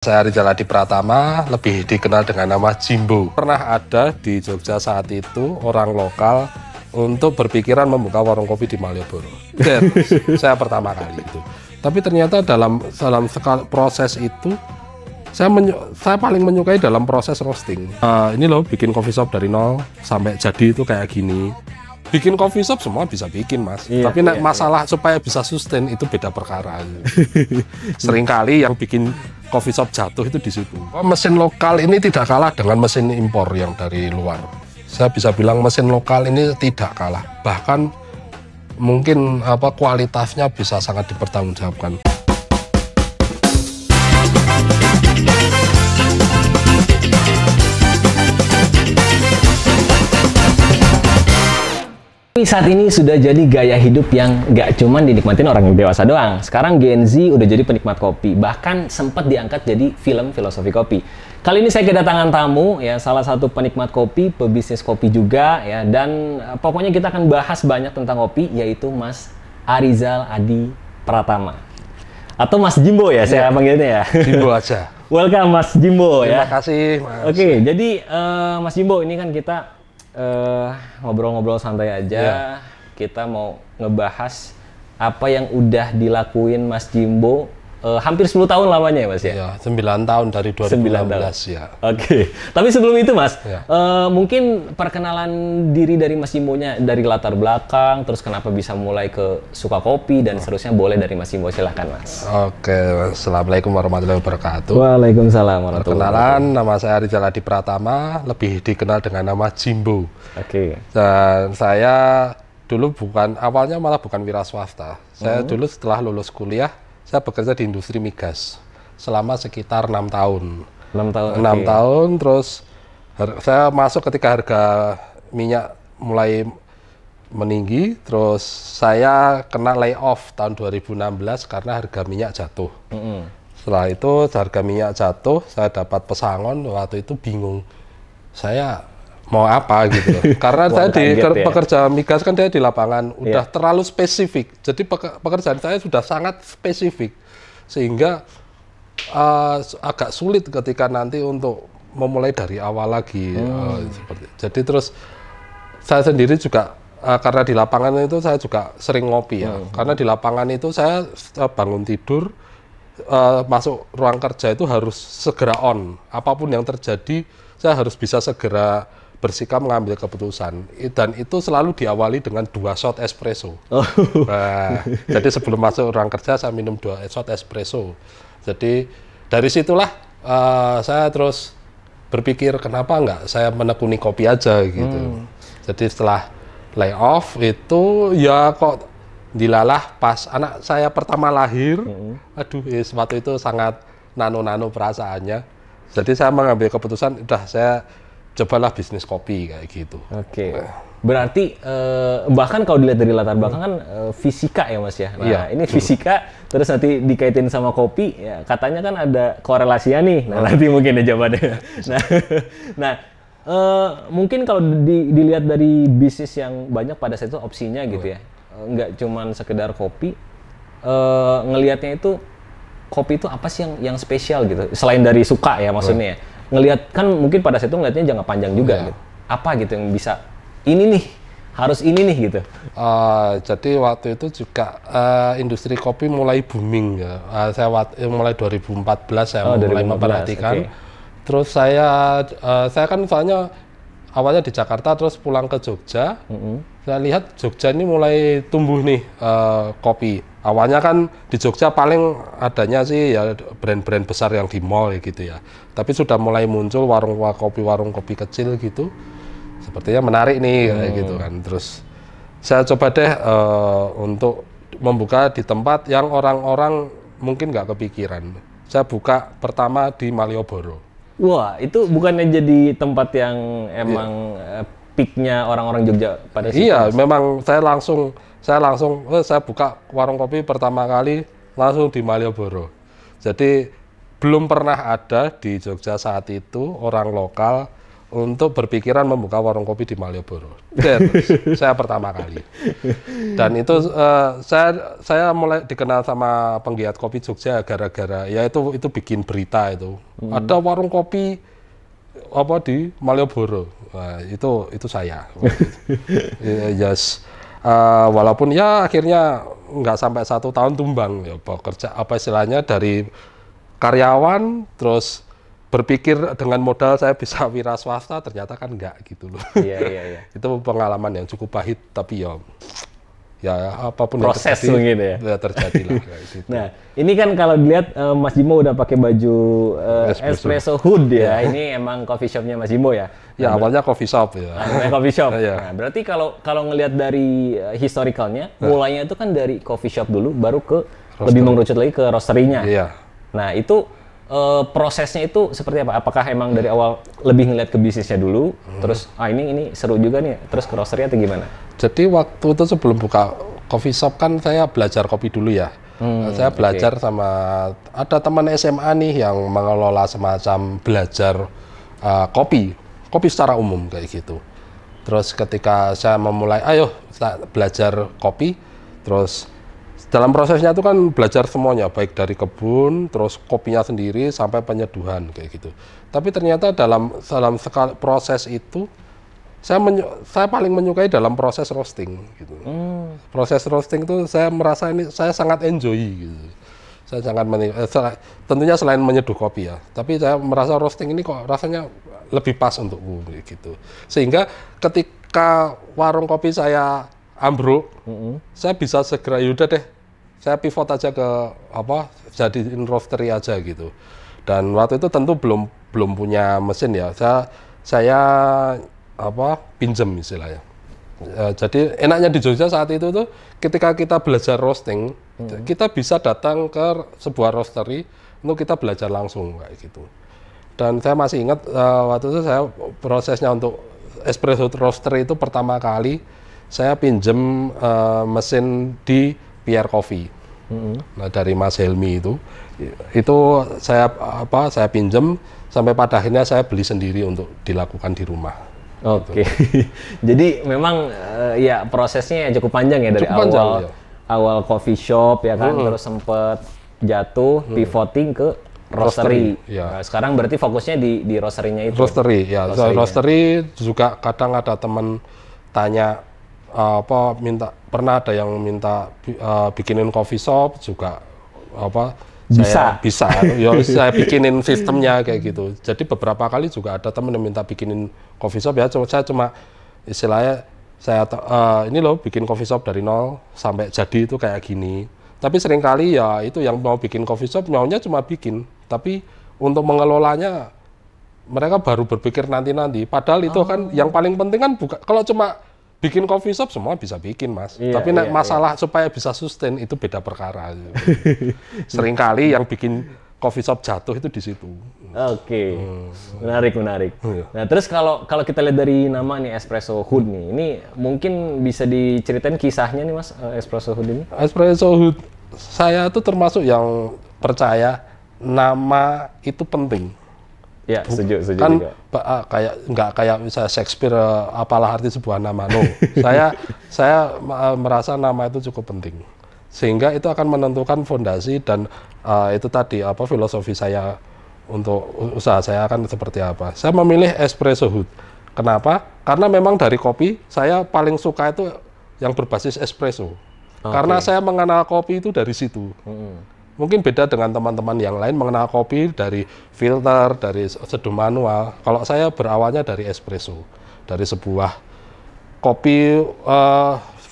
Saya Rizal Adi Pratama, lebih dikenal dengan nama Jimbo. Pernah ada di Jogja saat itu orang lokal untuk berpikiran membuka warung kopi di Malioboro. Dan saya pertama kali itu. Tapi ternyata dalam proses itu, saya paling menyukai dalam proses roasting. Ini loh, bikin coffee shop dari nol sampai jadi itu kayak gini. Bikin coffee shop semua bisa bikin, Mas. Iya, tapi masalah supaya bisa sustain itu beda perkara. Seringkali yang bikin coffee shop jatuh itu di situ. Mesin lokal ini tidak kalah dengan mesin impor yang dari luar. Saya bisa bilang mesin lokal ini tidak kalah. Bahkan mungkin kualitasnya bisa sangat dipertanggungjawabkan. Saat ini sudah jadi gaya hidup yang nggak cuma dinikmatin orang yang dewasa doang. Sekarang Gen Z udah jadi penikmat kopi, bahkan sempat diangkat jadi film filosofi kopi. Kali ini saya kedatangan tamu, ya salah satu penikmat kopi, pebisnis kopi juga, ya. Dan pokoknya kita akan bahas banyak tentang kopi, yaitu Mas Arizal Adi Pratama. Atau Mas Jimbo ya, saya panggilnya ya. Jimbo aja. Welcome Mas Jimbo ya. Terima kasih, Mas. Oke, jadi Mas Jimbo, ini kan kita ngobrol-ngobrol santai aja. Kita mau ngebahas apa yang udah dilakuin Mas Jimbo hampir 10 tahun lamanya ya Mas ya? Ya, 9 tahun dari 2016 ya. Oke. Tapi sebelum itu Mas, mungkin perkenalan diri dari Mas Jimbo-nya, dari latar belakang, terus kenapa bisa mulai ke suka kopi dan seterusnya, boleh dari Mas Jimbo, silahkan Mas. Oke, Assalamualaikum warahmatullahi wabarakatuh. Waalaikumsalam warahmatullahi Perkenalan, nama saya Rizal Adi Pratama, lebih dikenal dengan nama Jimbo. Oke. Dan saya dulu awalnya malah bukan wira swasta. Saya dulu setelah lulus kuliah, saya bekerja di industri migas selama sekitar 6 tahun. 6 tahun. 6 tahun, terus saya masuk ketika harga minyak mulai meninggi, terus saya kena layoff tahun 2016 karena harga minyak jatuh. Setelah itu harga minyak jatuh, saya dapat pesangon, waktu itu bingung. Saya mau apa gitu loh. Karena saya di pekerja migas kan dia di lapangan udah terlalu spesifik. Jadi pekerjaan saya sudah sangat spesifik sehingga agak sulit ketika nanti untuk memulai dari awal lagi. Jadi terus saya sendiri juga karena di lapangan itu saya juga sering ngopi ya. Karena di lapangan itu saya bangun tidur, masuk ruang kerja itu harus segera on. Apapun yang terjadi, saya harus bisa segera bersikap mengambil keputusan, dan itu selalu diawali dengan 2 shot espresso. Nah, jadi sebelum masuk ruang kerja saya minum 2 shot espresso. Jadi dari situlah saya terus berpikir kenapa enggak saya menekuni kopi aja gitu. Jadi setelah layoff itu ya kok dilalah pas anak saya pertama lahir. Aduh, waktu itu sangat nano perasaannya. Jadi saya mengambil keputusan, udah saya cobalah bisnis kopi kayak gitu. Oke. Berarti bahkan kalau dilihat dari latar belakang kan fisika ya Mas ya. Nah, ini fisika terus nanti dikaitin sama kopi, ya katanya kan ada korelasinya nih. Nah, nanti mungkin ya jawabannya. Nah, mungkin kalau dilihat dari bisnis yang banyak pada saat itu opsinya gitu ya. Nggak cuman sekedar kopi, ngelihatnya itu kopi itu apa sih yang spesial gitu. Selain dari suka ya maksudnya ya. Ngelihat kan mungkin pada saat itu ngelihatnya jangka panjang juga gitu. Apa gitu yang bisa ini nih, harus ini nih gitu. Jadi waktu itu juga industri kopi mulai booming ya. Saya mulai 2014 saya mulai memperhatikan. Terus saya kan soalnya awalnya di Jakarta terus pulang ke Jogja. Saya lihat Jogja ini mulai tumbuh nih kopi. Awalnya kan di Jogja paling adanya sih ya brand-brand besar yang di mall gitu ya. Tapi sudah mulai muncul warung kopi kecil gitu. Sepertinya menarik nih kayak gitu kan. Terus saya coba deh untuk membuka di tempat yang orang-orang mungkin nggak kepikiran. Saya buka pertama di Malioboro. Wah, itu bukannya jadi tempat yang emang peaknya orang-orang Jogja pada situ? Iya, memang saya buka warung kopi pertama kali langsung di Malioboro. Jadi belum pernah ada di Jogja saat itu orang lokal untuk berpikiran membuka warung kopi di Malioboro. Saya pertama kali. Dan itu saya mulai dikenal sama penggiat kopi Jogja gara-gara ya itu bikin berita itu. Ada warung kopi apa di Malioboro. Nah, itu saya. Yes. Walaupun ya akhirnya nggak sampai 1 tahun tumbang ya bekerja apa istilahnya dari karyawan terus berpikir dengan modal saya bisa wira swasta, ternyata kan enggak gitu loh. Iya. Itu pengalaman yang cukup pahit, tapi ya apapun proses yang begitu ya terjadilah. Gitu. Nah, ini kan kalau dilihat Mas Jimo udah pakai baju Espresso Hood ya. Ini emang coffee shopnya Mas Jimo ya? Ya awalnya coffee shop ya. Coffee shop. Ya. Nah, berarti kalau ngelihat dari historicalnya, mulainya itu kan dari coffee shop dulu, baru ke lebih mengerucut lagi ke roastery-nya. Iya. Nah, itu prosesnya itu seperti apa? Apakah emang dari awal lebih ngeliat ke bisnisnya dulu, terus ini seru juga nih, terus ke roastery atau gimana? Jadi waktu itu sebelum buka coffee shop kan saya belajar kopi dulu ya. Saya belajar sama ada teman SMA nih yang mengelola semacam belajar kopi secara umum kayak gitu. Terus ketika saya memulai, ayo kita belajar kopi, terus dalam prosesnya itu kan belajar semuanya, baik dari kebun, terus kopinya sendiri, sampai penyeduhan, kayak gitu. Tapi ternyata dalam proses itu, saya paling menyukai dalam proses roasting. Gitu. Proses roasting itu saya merasa ini saya sangat enjoy. Gitu. Saya sangat tentunya selain menyeduh kopi ya, tapi saya merasa roasting ini kok rasanya lebih pas untukku, gitu. Sehingga ketika warung kopi saya ambruk, saya bisa segera yaudah deh. Saya pivot aja ke jadiin roastery aja gitu. Dan waktu itu tentu belum punya mesin ya. Saya pinjem istilahnya. Jadi enaknya di Jogja saat itu tuh ketika kita belajar roasting, kita bisa datang ke sebuah roastery untuk kita belajar langsung kayak gitu. Dan saya masih ingat waktu itu saya prosesnya untuk espresso roastery itu pertama kali saya pinjem mesin di PR Coffee. Nah, dari Mas Helmi itu saya pinjem sampai pada akhirnya saya beli sendiri untuk dilakukan di rumah. Oke. Jadi memang ya prosesnya cukup panjang ya dari awal coffee shop ya kan, terus sempet jatuh pivoting ke roastery. Ya. Nah, sekarang berarti fokusnya di roastery-nya itu. Roastery ya. Roastery juga kadang ada teman tanya pernah ada yang minta bikinin coffee shop juga bisa ya saya bikinin sistemnya kayak gitu. Jadi beberapa kali juga ada teman yang minta bikinin coffee shop ya, saya cuma istilahnya ini loh bikin coffee shop dari nol sampai jadi itu kayak gini. Tapi seringkali ya itu yang mau bikin coffee shop maunya cuma bikin, tapi untuk mengelolanya mereka baru berpikir nanti. Padahal itu kan yang paling penting kan kalau cuma bikin coffee shop semua bisa bikin, Mas. Tapi masalah supaya bisa sustain itu beda perkara. Seringkali yang bikin coffee shop jatuh itu di situ. Oke. Menarik. Nah, terus kalau kita lihat dari nama nih Espresso Hood nih, ini mungkin bisa diceritain kisahnya nih, Mas, Espresso Hood ini? Espresso Hood saya tuh termasuk yang percaya nama itu penting. Ya, setuju kan juga. Nggak kayak misalnya Shakespeare apalah arti sebuah nama. No, saya merasa nama itu cukup penting, sehingga itu akan menentukan fondasi dan itu tadi filosofi saya untuk usaha saya akan seperti apa. Saya memilih Espresso Hood. Kenapa? Karena memang dari kopi saya paling suka itu yang berbasis espresso. Karena saya mengenal kopi itu dari situ. Mungkin beda dengan teman-teman yang lain mengenal kopi dari filter, dari seduh manual. Kalau saya berawalnya dari espresso, dari sebuah kopi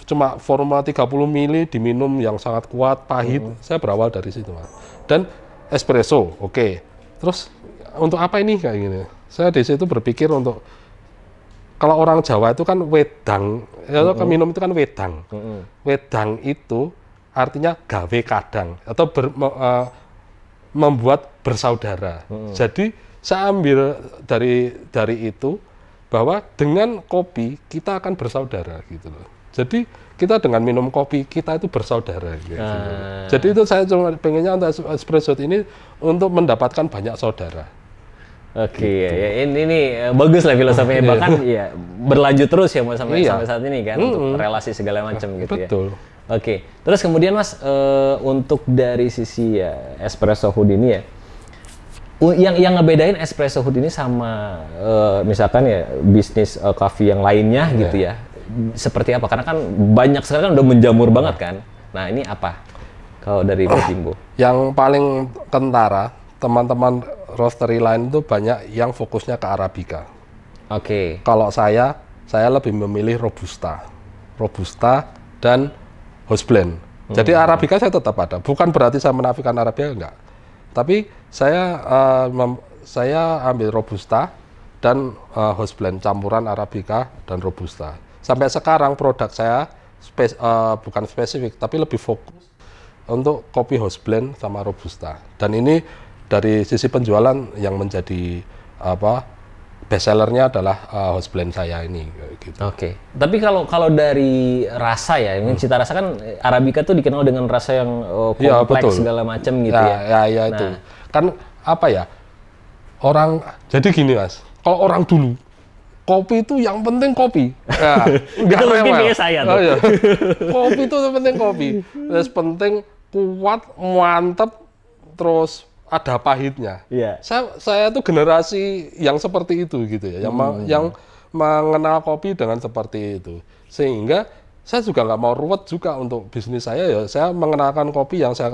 cuma formula 30 ml diminum yang sangat kuat, pahit. Saya berawal dari situ, Mas. Dan espresso, oke. Terus untuk apa ini kayak gini? Saya di situ berpikir untuk kalau orang Jawa itu kan wedang, minum itu kan wedang. Wedang itu artinya gawe kadang atau membuat bersaudara. Jadi saya ambil dari itu bahwa dengan kopi kita akan bersaudara gitu loh. Jadi kita dengan minum kopi kita itu bersaudara. Gitu. Jadi itu saya cuma pengennya untuk espresso ini untuk mendapatkan banyak saudara. Oke, ya, ini nih bagus lah filosofinya, bahkan ya berlanjut terus ya Mas sampai saat ini kan untuk relasi segala macam gitu ya. Betul. Oke, terus kemudian Mas untuk dari sisi ya Espresso Hood ini ya, yang ngebedain Espresso Hood ini sama misalkan ya bisnis coffee yang lainnya gitu ya, seperti apa? Karena kan banyak sekali kan udah menjamur banget kan. Nah ini apa kalau dari Mas Jimbo? Yang paling kentara, teman-teman roastery lain itu banyak yang fokusnya ke Arabica. Oke. Kalau saya lebih memilih Robusta dan house blend. Jadi Arabica saya tetap ada. Bukan berarti saya menafikan Arabica, enggak. Tapi saya ambil Robusta dan house blend campuran Arabica dan Robusta. Sampai sekarang produk saya bukan spesifik, tapi lebih fokus untuk kopi house blend sama Robusta. Dan ini dari sisi penjualan yang menjadi best sellernya adalah house blend saya ini. Gitu. Oke. Tapi kalau dari rasa ya, cita rasa kan Arabica tuh dikenal dengan rasa yang kompleks segala macam gitu ya. Ya itu. Kan apa ya? Jadi gini Mas, kalau orang dulu kopi itu yang penting kopi. Ya, itu lebih kayak saya tuh. Ya. Kopi itu yang penting kopi. Terus penting kuat, mantep, terus ada pahitnya. Yeah. Saya tuh generasi yang seperti itu gitu ya, yang mengenal kopi dengan seperti itu. Sehingga saya juga nggak mau ruwet juga untuk bisnis saya ya. Saya mengenalkan kopi yang saya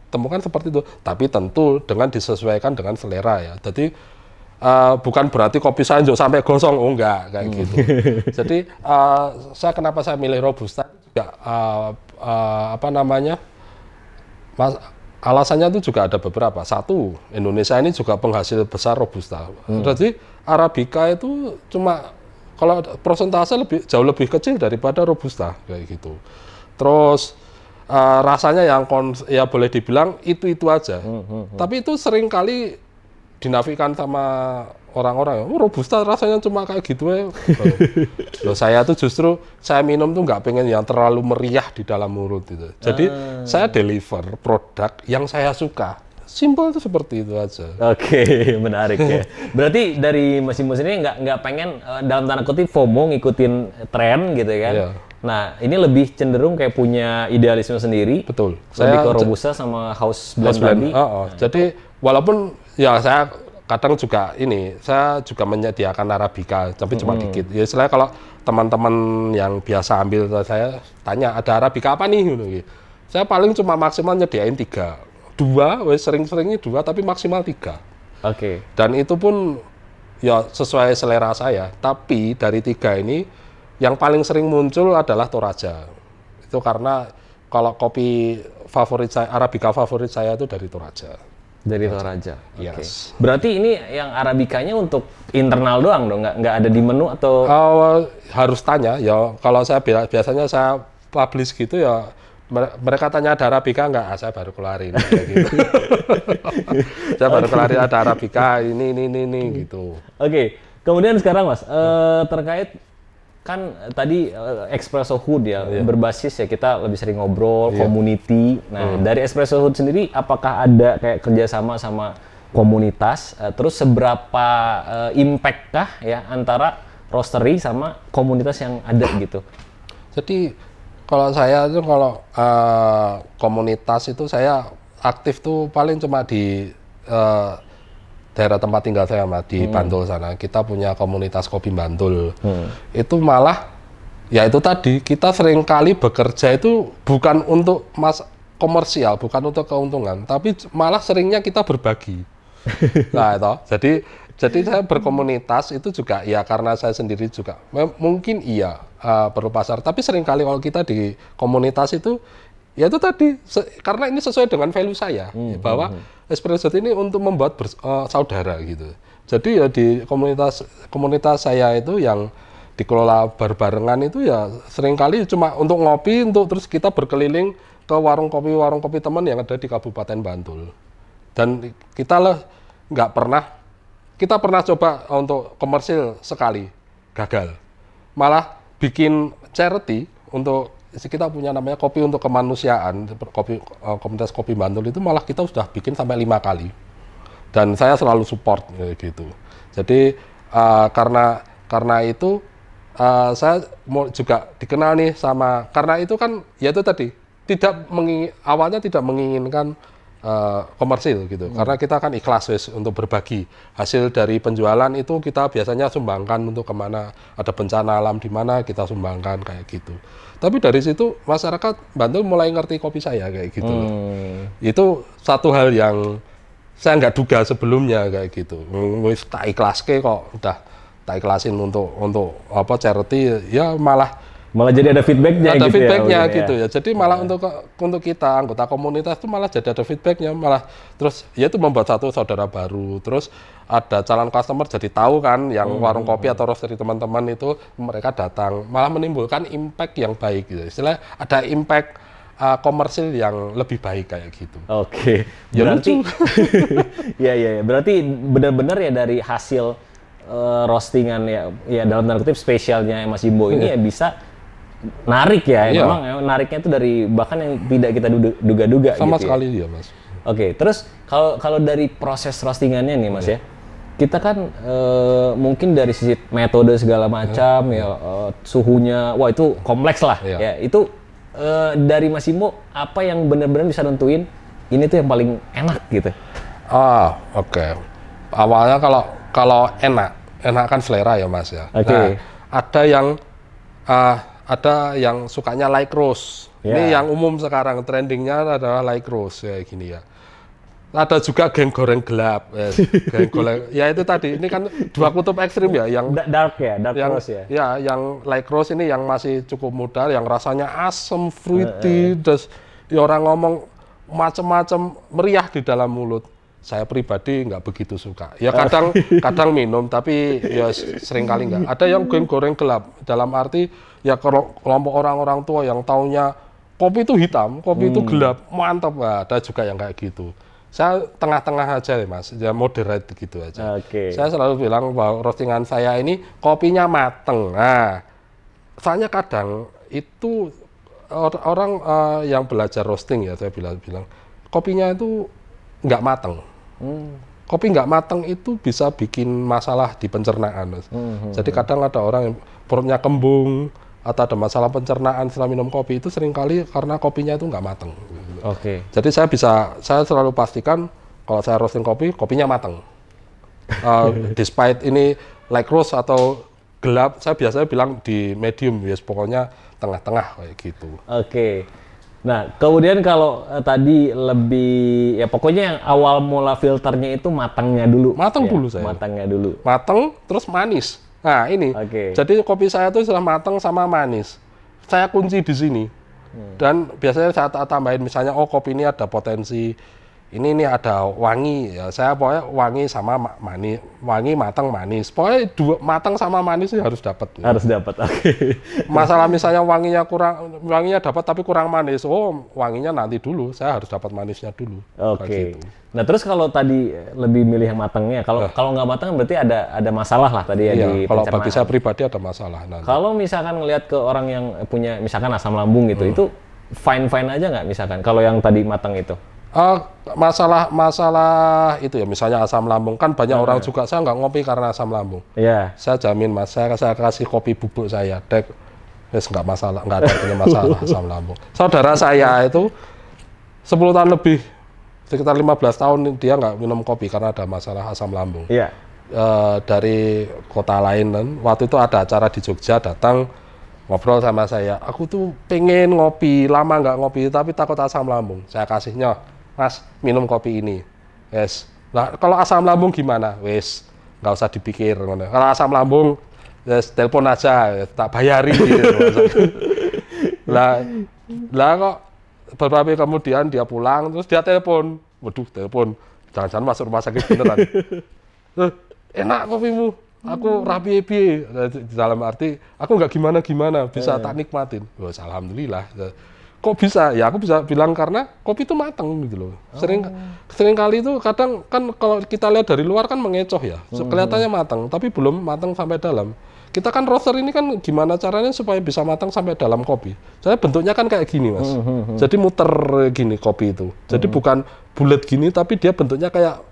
temukan seperti itu. Tapi tentu dengan disesuaikan dengan selera ya. Jadi bukan berarti kopi saya sampai gosong, enggak kayak gitu. Jadi kenapa saya milih Robusta juga alasannya itu juga ada beberapa. Satu, Indonesia ini juga penghasil besar Robusta. Jadi Arabica itu cuma kalau persentase jauh lebih kecil daripada Robusta kayak gitu. Terus rasanya yang ya boleh dibilang itu aja. Tapi itu sering kali dinafikan sama orang-orang, Robusta rasanya cuma kayak gitu ya. Loh, saya tuh justru saya minum tuh nggak pengen yang terlalu meriah di dalam mulut itu. Jadi saya deliver produk yang saya suka. Simple itu seperti itu aja. Oke, menarik ya. Berarti dari Mas Jimbo ini nggak pengen dalam tanda kutip FOMO ngikutin tren gitu kan? Yeah. Nah, ini lebih cenderung kayak punya idealisme sendiri. Betul. Lebih ke Robusta sama house blend tadi. Jadi walaupun ya saya kadang juga saya juga menyediakan Arabica, tapi cuma dikit. Ya istilahnya kalau teman-teman yang biasa ambil saya tanya, ada Arabica apa nih? Saya paling cuma maksimal nyediain 3. 2, sering-seringnya 2, tapi maksimal 3. Oke. Dan itu pun ya sesuai selera saya. Tapi dari 3 ini, yang paling sering muncul adalah Toraja. Itu karena kalau kopi favorit saya, Arabica favorit saya itu dari Toraja. Dari Toraja. Yes. Okay. Berarti ini yang Arabicanya untuk internal doang dong, nggak ada di menu atau? Harus tanya ya. Kalau saya biasanya saya publish gitu ya. Mereka tanya ada Arabica nggak? Saya baru keluarin kayak gitu. Saya baru keluarin ada Arabica ini gitu. Oke. Kemudian sekarang Mas terkait kan tadi Espresso Hood ya berbasis ya kita lebih sering ngobrol community. Nah dari Espresso Hood sendiri apakah ada kayak kerjasama sama komunitas? Terus seberapa impact kah ya antara roastery sama komunitas yang ada gitu? Jadi kalau saya tuh komunitas itu saya aktif tuh paling cuma di daerah tempat tinggal saya di Bantul sana. Kita punya komunitas kopi Bantul. Itu malah ya itu tadi kita sering kali bekerja itu bukan untuk komersial, bukan untuk keuntungan, tapi malah seringnya kita berbagi. Nah itu. Jadi saya berkomunitas itu juga ya karena saya sendiri juga mungkin perlu pasar, tapi seringkali kalau kita di komunitas itu ya itu tadi karena ini sesuai dengan value saya bahwa Espresso ini untuk membuat saudara gitu. Jadi ya di komunitas saya itu yang dikelola berbarengan itu ya seringkali cuma untuk ngopi, terus kita berkeliling ke warung kopi teman yang ada di Kabupaten Bantul. Dan kita pernah coba untuk komersil sekali, gagal. Malah bikin charity untuk kita punya namanya kopi untuk kemanusiaan, komunitas kopi Bantul itu malah kita sudah bikin sampai 5 kali. dan saya selalu support gitu. Jadi karena itu saya mau juga dikenal nih sama, karena itu kan ya itu tadi awalnya tidak menginginkan komersil gitu, karena kita kan ikhlas wes untuk berbagi hasil dari penjualan itu, kita biasanya sumbangkan untuk kemana ada bencana alam di mana kita sumbangkan kayak gitu. Tapi dari situ masyarakat Bantul mulai ngerti kopi saya kayak gitu. Itu satu hal yang saya nggak duga sebelumnya kayak gitu. Wis tak ikhlaske kok, udah tak ikhlasin untuk apa charity, ya malah jadi ada feedbacknya ada gitu feedbacknya ya, gitu ya. Jadi malah untuk kita anggota komunitas itu malah jadi ada feedbacknya, malah terus ya itu membuat satu saudara baru, terus ada calon customer jadi tahu kan yang warung kopi atau roastery teman-teman itu, mereka datang malah menimbulkan impact yang baik gitu. Istilah ada impact komersil yang lebih baik kayak gitu. Oke. Ya, berarti ya berarti benar-benar ya dari hasil roastingan ya dalam tanda kutip spesialnya Mas Jimbo ini ya bisa narik ya, memang nariknya itu dari bahkan yang tidak kita duga-duga sama gitu sekali ya. Ya Mas. Oke, terus kalau dari proses roastingannya nih Mas ya, kita kan mungkin dari sisi metode segala macam suhunya, wah itu kompleks lah ya. Itu dari Mas Jimbo apa yang benar-benar bisa nentuin ini tuh yang paling enak gitu? Oke. Awalnya kalau enak kan selera ya Mas ya. Nah, ada yang sukanya light roast. Ini yang umum sekarang trendingnya adalah light roast ya gini ya. Ada juga geng goreng gelap. Geng goreng, ya itu tadi. Ini kan dua kutub ekstrim ya, yang dark roast ya. Ya, yang light roast ini yang masih cukup muda, yang rasanya asam, fruity, terus ya orang ngomong macam-macam meriah di dalam mulut. Saya pribadi nggak begitu suka. Ya kadang minum, tapi ya sering kali nggak. Ada yang goreng gelap, dalam arti ya kelompok orang-orang tua yang taunya kopi itu hitam, kopi itu gelap, mantap. Nah, ada juga yang kayak gitu. Saya tengah-tengah aja ya Mas, ya moderate gitu aja. Saya selalu bilang bahwa roastingan saya ini kopinya mateng. Nah, soalnya kadang itu orang yang belajar roasting ya, saya bilang kopinya itu nggak mateng. Kopi nggak mateng itu bisa bikin masalah di pencernaan, Mas. Jadi kadang ada orang yang perutnya kembung atau ada masalah pencernaan setelah minum kopi, itu seringkali karena kopinya itu nggak mateng. Jadi saya selalu pastikan kalau saya roasting kopinya mateng. Despite ini light roast atau gelap, saya biasanya bilang di medium, ya pokoknya tengah-tengah kayak gitu. Nah, kemudian kalau tadi lebih, ya pokoknya yang awal mula filternya itu matangnya dulu. Dulu saya. Matangnya dulu. Matang, terus manis. Nah ini, jadi kopi saya itu sudah matang sama manis. Saya kunci di sini. Dan biasanya saya tambahin misalnya, kopi ini ada potensi, ini ada wangi. Ya, saya pokoknya wangi sama manis, wangi matang manis. Pokoknya matang sama manis harus dapat. Harus dapat. Masalah misalnya wanginya dapat tapi kurang manis. Wanginya nanti dulu. Saya harus dapat manisnya dulu. Gitu. Nah terus kalau tadi lebih milih yang matangnya, kalau nggak matang berarti ada masalah lah tadi ya di pencernaan. Kalau bagi saya pribadi ada masalah. Kalau misalkan ngelihat ke orang yang punya misalkan asam lambung gitu, itu fine aja nggak misalkan? Kalau yang tadi matang itu? Masalah itu ya, misalnya asam lambung kan banyak orang juga, saya nggak ngopi karena asam lambung. Saya jamin Mas, saya kasih kopi bubuk saya, dek, nggak masalah, nggak ada punya masalah asam lambung. Saudara saya itu 10 tahun lebih, sekitar 15 tahun dia nggak minum kopi karena ada masalah asam lambung. Dari kota lain, dan waktu itu ada acara di Jogja, datang ngobrol sama saya, aku tuh pengen ngopi, lama nggak ngopi, tapi takut asam lambung. Saya kasihnya, Mas, minum kopi ini. Nah, kalau asam lambung gimana? Nggak usah dipikir. Kalau asam lambung, telepon aja, tak bayari. Gitu. Lah kok beberapa hari kemudian dia pulang, terus dia telepon. Waduh, telepon. Jangan-jangan masuk rumah sakit beneran. Enak kopimu. Aku rapi dalam arti aku nggak gimana bisa tak nikmatin. Alhamdulillah. Kok bisa? Ya aku bisa bilang karena kopi itu matang gitu loh. Sering kali itu kadang kan kalau kita lihat dari luar kan mengecoh ya. Kelihatannya matang, tapi belum matang sampai dalam. Kita kan roaster ini kan gimana caranya supaya bisa matang sampai dalam kopi. Soalnya bentuknya kan kayak gini, Mas. Jadi muter gini kopi itu. Jadi bukan bulat gini, tapi dia bentuknya kayak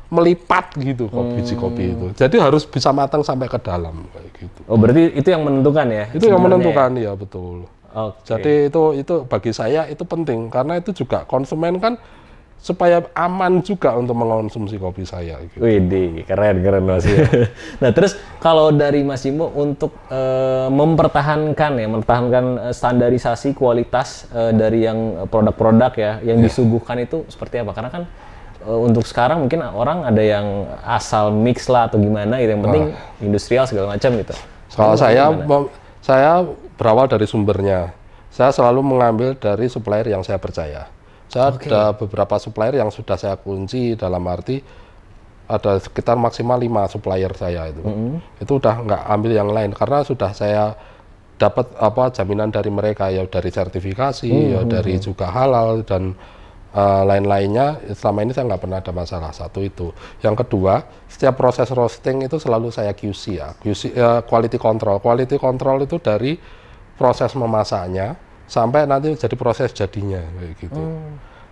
melipat gitu biji kopi itu. Jadi harus bisa matang sampai ke dalam kayak gitu. Oh, berarti itu yang menentukan ya? Itu yang menentukan ya, betul. Okay. Jadi itu bagi saya itu penting karena itu juga konsumen kan supaya aman juga untuk mengonsumsi kopi saya. Gitu. Widih, keren Mas. Nah, terus kalau dari Mas Jimbo untuk mempertahankan standarisasi kualitas dari yang produk-produk ya yang disuguhkan itu seperti apa? Karena kan untuk sekarang mungkin orang ada yang asal mix lah atau gimana gitu, yang penting industrial segala macam gitu. Kalau saya berawal dari sumbernya. Saya selalu mengambil dari supplier yang saya percaya. Saya ada beberapa supplier yang sudah saya kunci, dalam arti ada sekitar maksimal 5 supplier saya itu. Itu udah nggak ambil yang lain karena sudah saya dapat jaminan dari mereka ya, dari sertifikasi ya, dari juga halal dan lain-lainnya. Selama ini saya nggak pernah ada masalah. Satu itu. Yang kedua, setiap proses roasting itu selalu saya QC ya. QC quality control. Quality control itu dari proses memasaknya sampai nanti jadi proses jadinya kayak gitu.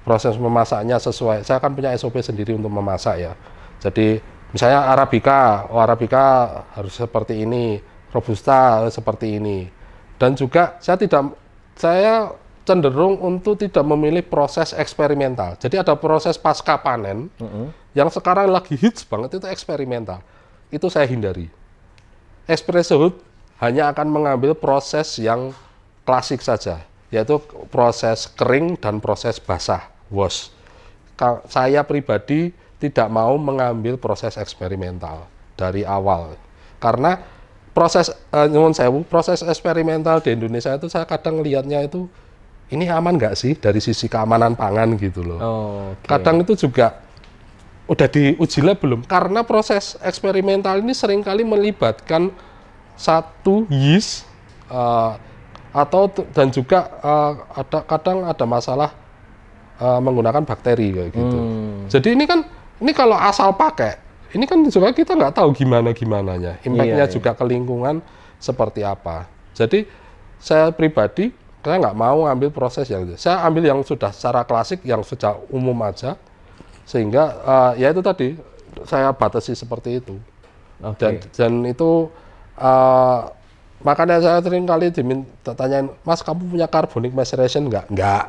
Proses memasaknya sesuai. Saya kan punya SOP sendiri untuk memasak ya. Jadi misalnya Arabica harus seperti ini, Robusta seperti ini. Dan juga saya cenderung untuk tidak memilih proses eksperimental. Jadi ada proses pasca panen yang sekarang lagi hits banget, itu eksperimental. Itu saya hindari. Espresso hanya akan mengambil proses yang klasik saja, yaitu proses kering dan proses basah, wash. Saya pribadi tidak mau mengambil proses eksperimental dari awal. Karena proses proses eksperimental di Indonesia itu saya kadang lihatnya itu ini aman nggak sih dari sisi keamanan pangan gitu loh. Kadang itu juga udah diuji lab belum? Karena proses eksperimental ini seringkali melibatkan satu yeast dan juga kadang ada masalah menggunakan bakteri kayak gitu. Jadi ini kalau asal pakai, ini kan juga kita nggak tahu gimananya. Impact-nya juga ke lingkungan seperti apa. Jadi saya pribadi saya nggak mau ambil proses yang itu. Saya ambil yang sudah secara klasik, yang sudah umum aja, sehingga ya itu tadi saya batasi seperti itu. Dan itu makanya saya sering kali tanyain, Mas, kamu punya carbonic maceration nggak? Nggak.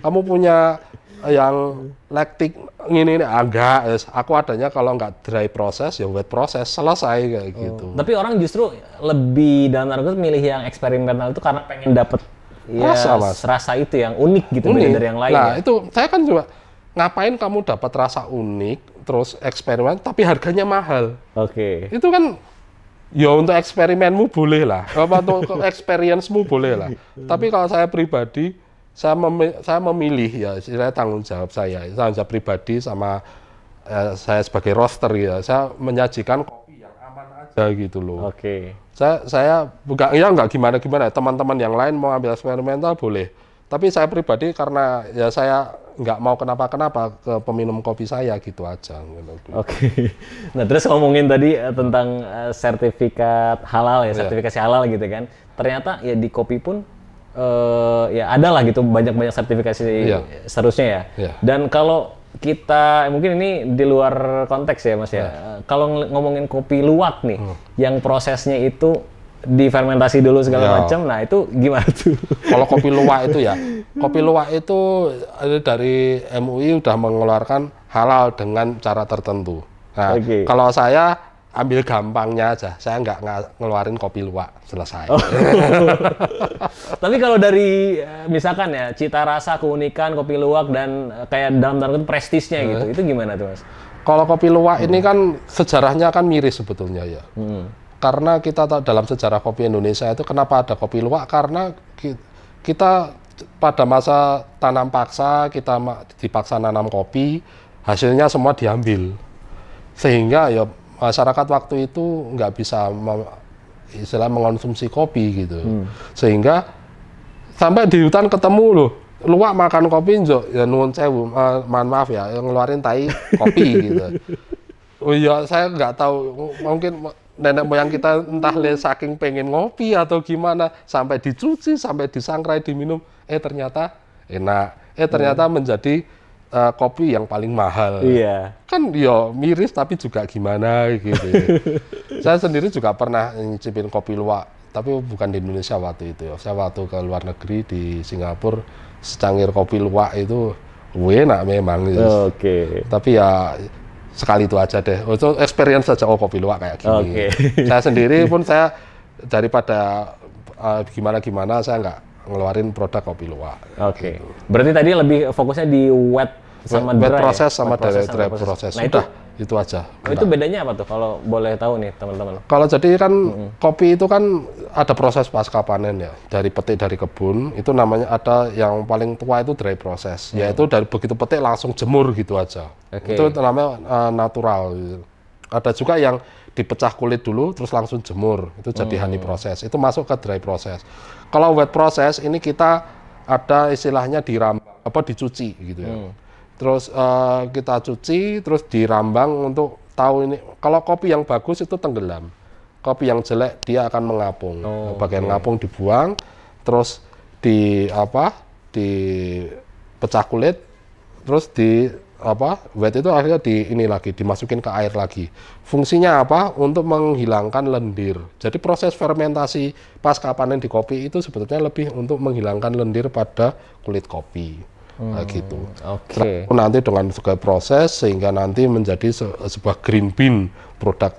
Kamu punya yang lactic ini enggak. Aku adanya kalau nggak dry process ya wet process, selesai kayak gitu. Tapi orang justru lebih dalam tanda kutip milih yang eksperimental itu karena pengen dapet rasa itu yang unik gitu, beda dari yang lain. Nah itu saya kan juga ngapain kamu dapat rasa unik terus eksperimen tapi harganya mahal. Itu kan ya untuk eksperimenmu boleh lah, untuk experience-mu boleh lah. Tapi kalau saya pribadi saya memilih ya, saya tanggung jawab pribadi sama saya sebagai roaster ya, saya menyajikan kopi yang aman aja gitu loh. Saya nggak gimana-gimana. Teman-teman yang lain mau ambil eksperimental boleh. Tapi saya pribadi karena ya saya nggak mau kenapa-kenapa ke peminum kopi saya gitu aja. Nah terus ngomongin tadi tentang sertifikat halal ya, sertifikasi halal gitu kan. Ternyata ya di kopi pun ya ada lah gitu banyak sertifikasi seterusnya ya. Dan kalau kita mungkin ini di luar konteks ya Mas ya. Kalau ngomongin kopi luwak nih, yang prosesnya itu difermentasi dulu segala macam, nah itu gimana tuh? Kalau kopi luwak itu ya, kopi luwak itu dari MUI udah mengeluarkan halal dengan cara tertentu. Nah, kalau saya ambil gampangnya aja, saya nggak ngeluarin kopi luwak, selesai. Tapi kalau dari misalkan ya cita rasa, keunikan kopi luwak dan kayak dalam tanda kutip prestisnya gitu, itu gimana tuh Mas? Kalau kopi luwak ini kan sejarahnya kan miris sebetulnya ya. Karena kita tahu dalam sejarah kopi Indonesia itu kenapa ada kopi luwak, karena kita pada masa tanam paksa, kita dipaksa nanam kopi, hasilnya semua diambil. Sehingga ya masyarakat waktu itu nggak bisa istilah mengonsumsi kopi gitu. Sehingga sampai di hutan ketemu loh, luwak makan kopi, ya nuwun sewu, mohon maaf ya, ngeluarin tai kopi gitu. Oh iya, saya nggak tahu, mungkin nenek moyang kita entah saking pengen ngopi atau gimana, sampai dicuci, sampai disangrai, diminum, ternyata enak, ternyata menjadi kopi yang paling mahal. Iya. Kan yo miris tapi juga gimana gitu ya. Saya sendiri juga pernah nyicipin kopi luwak, tapi bukan di Indonesia waktu itu ya. Saya waktu ke luar negeri di Singapura, secangkir kopi luwak itu enak memang. Oke. Tapi ya sekali itu aja deh. Itu experience saja kopi luwak kayak gini. Oke. Saya sendiri pun saya daripada gimana-gimana saya nggak ngeluarin produk kopi luwak. Oke. Gitu. Berarti tadi lebih fokusnya di wet sama wet dry proses ya? sama Wet dry proses. Nah, Sudah, itu aja. Itu bedanya apa tuh kalau boleh tahu nih teman-teman? Kalau jadi kan kopi itu kan ada proses pasca panen ya. Dari petik dari kebun, itu namanya ada yang paling tua itu dry proses. Yaitu dari begitu petik langsung jemur gitu aja. Itu namanya natural gitu. Ada juga yang dipecah kulit dulu terus langsung jemur, itu jadi honey proses. Itu masuk ke dry proses. Kalau wet proses ini kita ada istilahnya dicuci gitu ya. Terus kita cuci, terus dirambang untuk tahu ini. Kalau kopi yang bagus itu tenggelam, kopi yang jelek dia akan mengapung. Bagian ngapung dibuang, terus dipecah kulit, terus wet itu akhirnya dimasukin ke air lagi. Fungsinya apa? Untuk menghilangkan lendir. Jadi proses fermentasi pasca panen di kopi itu sebetulnya lebih untuk menghilangkan lendir pada kulit kopi. Gitu. Oke. Nanti dengan segala proses sehingga nanti menjadi sebuah green bean, produk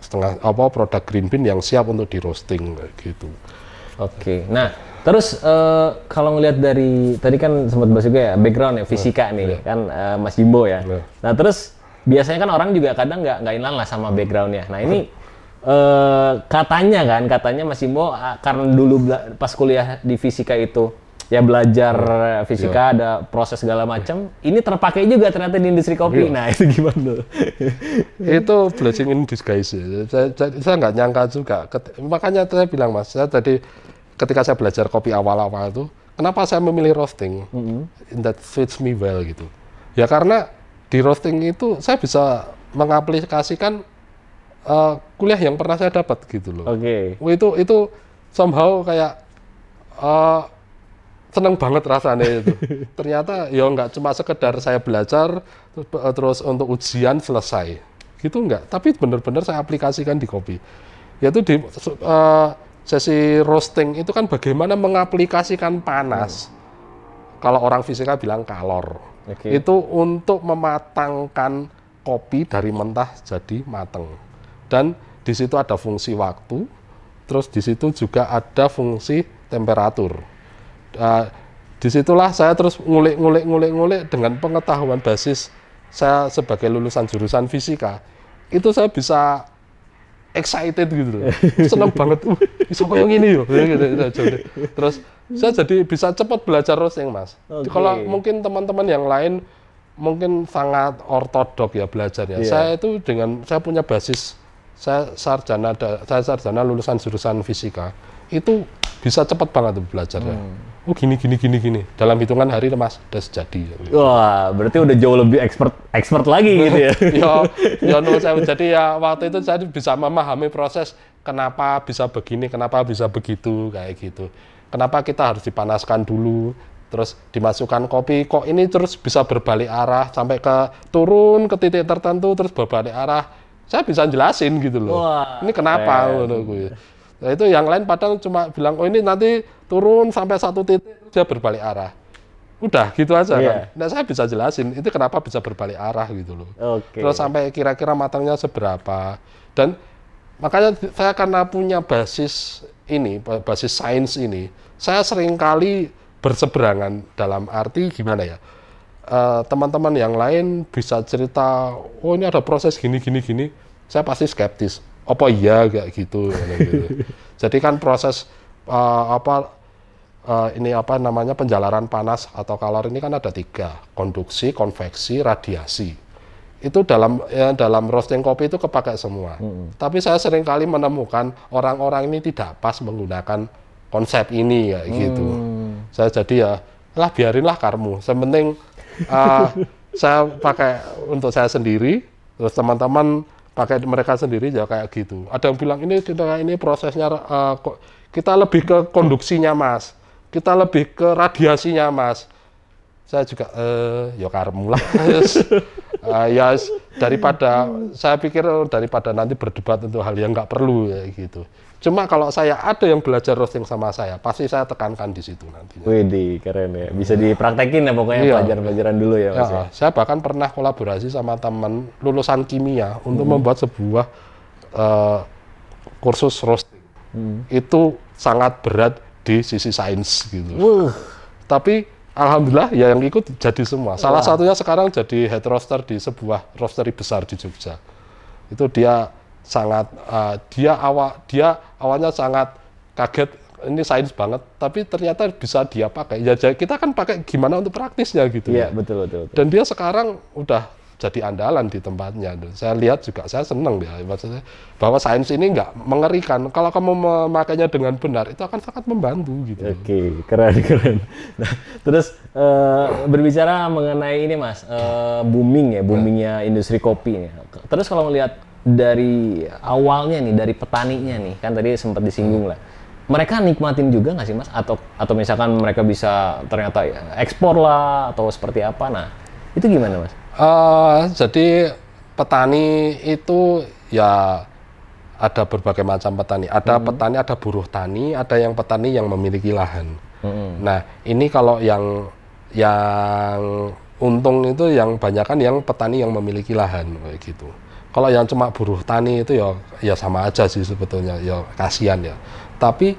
green bean yang siap untuk di roasting gitu. Oke. Nah, terus kalau ngelihat dari tadi kan sempat bahas juga ya background ya fisika nih kan Mas Jimbo ya. Nah, terus biasanya kan orang juga kadang nggak inlan lah sama backgroundnya. Nah, ini katanya Mas Jimbo karena dulu pas kuliah di fisika itu ya belajar fisika, ada proses segala macam. Ini terpakai juga ternyata di industri kopi. Nah, itu gimana? Itu blessing in disguise. Saya nggak nyangka juga. Makanya saya bilang, Mas, saya tadi ketika saya belajar kopi awal-awal itu, kenapa saya memilih roasting? That fits me well gitu. Ya karena di roasting itu saya bisa mengaplikasikan kuliah yang pernah saya dapat gitu loh. Itu somehow kayak seneng banget rasanya itu. Ternyata ya nggak cuma sekedar saya belajar terus untuk ujian selesai, gitu nggak. Tapi benar-benar saya aplikasikan di kopi. Yaitu di sesi roasting itu kan bagaimana mengaplikasikan panas. Kalau orang fisika bilang kalor. Itu untuk mematangkan kopi dari mentah jadi mateng. Dan di situ ada fungsi waktu, terus di situ juga ada fungsi temperatur. Disitulah saya terus ngulik dengan pengetahuan basis saya sebagai lulusan jurusan fisika, itu saya bisa excited gitu loh, seneng banget, bisa kayak gini yo, terus saya jadi bisa cepat belajar roasting, Mas. Kalau mungkin teman-teman yang lain mungkin sangat ortodok ya belajarnya, saya itu saya punya basis, saya sarjana lulusan jurusan fisika, itu bisa cepat banget belajarnya. Gini. Dalam hitungan hari, Mas, udah jadi. Wah, berarti udah jauh lebih expert lagi gitu ya. Jadi ya waktu itu saya bisa memahami proses kenapa bisa begini, kenapa bisa begitu, kayak gitu. Kenapa kita harus dipanaskan dulu, terus dimasukkan kopi, kok ini terus bisa berbalik arah sampai turun ke titik tertentu terus berbalik arah. Saya bisa jelasin gitu loh. Wah, ini kenapa? Nah, itu yang lain padahal cuma bilang, ini nanti turun sampai satu titik dia berbalik arah. Udah gitu aja kan. Nah, saya bisa jelasin itu kenapa bisa berbalik arah gitu loh. Terus sampai kira-kira matangnya seberapa. Dan makanya saya karena punya basis sains ini, saya seringkali berseberangan dalam arti gimana ya. Teman-teman yang lain bisa cerita, ini ada proses gini. Saya pasti skeptis. Apa iya kayak gitu. Jadi kan proses penjalaran panas atau kalor ini kan ada 3, konduksi, konveksi, radiasi. Itu dalam roasting kopi itu kepakai semua. Tapi saya sering kali menemukan orang-orang ini tidak pas menggunakan konsep ini kayak gitu. Saya jadi biarinlah karmu. Sementing saya pakai untuk saya sendiri, terus teman-teman pakai mereka sendiri ya kayak gitu. Ada yang bilang ini prosesnya kita lebih ke konduksinya, Mas. Kita lebih ke radiasinya, Mas. Saya juga ya karemu lah. Daripada saya pikir daripada nanti berdebat untuk hal yang nggak perlu ya gitu. Cuma kalau saya ada yang belajar roasting sama saya, pasti saya tekankan di situ nantinya. Widih, keren ya. Bisa dipraktekin ya pokoknya pelajaran-pelajaran dulu ya Mas ya. Saya bahkan pernah kolaborasi sama teman lulusan kimia untuk membuat sebuah kursus roasting. Itu sangat berat di sisi sains gitu. Tapi alhamdulillah ya yang ikut jadi semua. Salah satunya sekarang jadi head roaster di sebuah roastery besar di Jogja. Itu dia sangat dia awalnya sangat kaget, ini sains banget, tapi ternyata bisa dia pakai. Ya kita kan pakai gimana untuk praktisnya gitu. Iya, betul. Dan dia sekarang udah jadi andalan di tempatnya. Dan saya lihat juga, saya senang ya, maksudnya bahwa sains ini nggak mengerikan. Kalau kamu memakainya dengan benar, itu akan sangat membantu gitu. Oke, keren. Nah, terus berbicara mengenai ini Mas, boomingnya industri kopi nih. Terus kalau melihat dari awalnya nih, dari petaninya nih, kan tadi sempat disinggung lah. Mereka nikmatin juga nggak sih Mas? Atau misalkan mereka bisa ternyata ekspor lah, atau seperti apa? Nah, itu gimana Mas? Jadi petani itu ya ada berbagai macam petani. Ada petani, ada buruh tani, ada yang petani yang memiliki lahan. Nah, ini kalau yang untung itu yang banyakan yang petani yang memiliki lahan kayak gitu. Kalau yang cuma buruh tani itu ya sama aja sih sebetulnya, ya kasihan ya. Tapi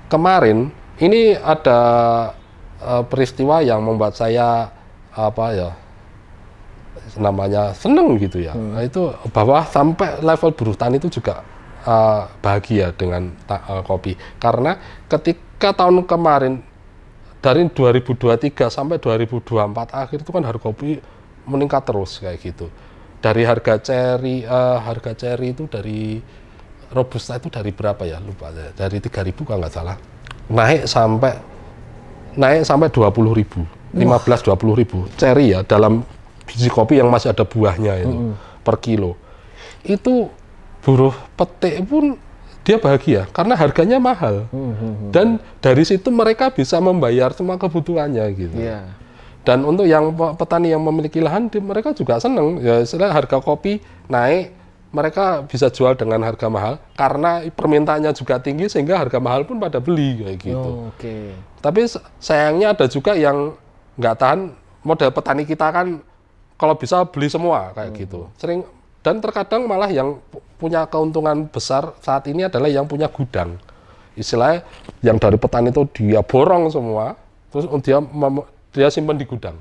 kemarin ini ada peristiwa yang membuat saya namanya seneng gitu ya. Itu bahwa sampai level buruh tani itu juga bahagia dengan kopi. Karena ketika tahun kemarin dari 2023 sampai 2024 akhir itu kan harga kopi meningkat terus kayak gitu. Dari harga cherry itu dari robusta itu dari berapa ya lupa, dari 3.000 kalau nggak salah naik sampai 20.000, 15-20.000 cherry ya, dalam biji kopi yang masih ada buahnya itu per kilo. Itu buruh petik pun dia bahagia karena harganya mahal. Dan dari situ mereka bisa membayar semua kebutuhannya gitu. Dan untuk yang petani yang memiliki lahan, mereka juga senang. Ya, istilah harga kopi naik, mereka bisa jual dengan harga mahal karena permintaannya juga tinggi sehingga harga mahal pun pada beli kayak gitu. Tapi sayangnya ada juga yang nggak tahan. Model petani kita kan kalau bisa beli semua kayak gitu. Sering, dan terkadang malah yang punya keuntungan besar saat ini adalah yang punya gudang. Istilahnya yang dari petani itu dia borong semua, terus dia simpan di gudang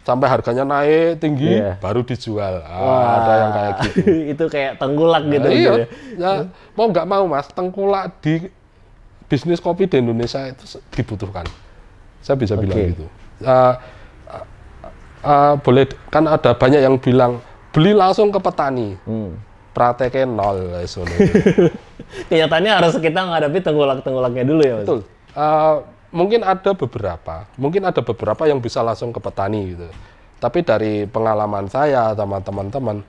sampai harganya naik tinggi baru dijual. Ada yang kayak gitu. Itu kayak tengkulak gitu. Iya, ya, mau nggak mau Mas, tengkulak di bisnis kopi di Indonesia itu dibutuhkan. Saya bisa bilang gitu. Boleh kan ada banyak yang bilang beli langsung ke petani. Prakteknya nol. Kenyataannya harus kita menghadapi tengkulak-tengkulaknya dulu ya Mas. Betul. Mungkin ada beberapa yang bisa langsung ke petani gitu. Tapi dari pengalaman saya sama teman-teman,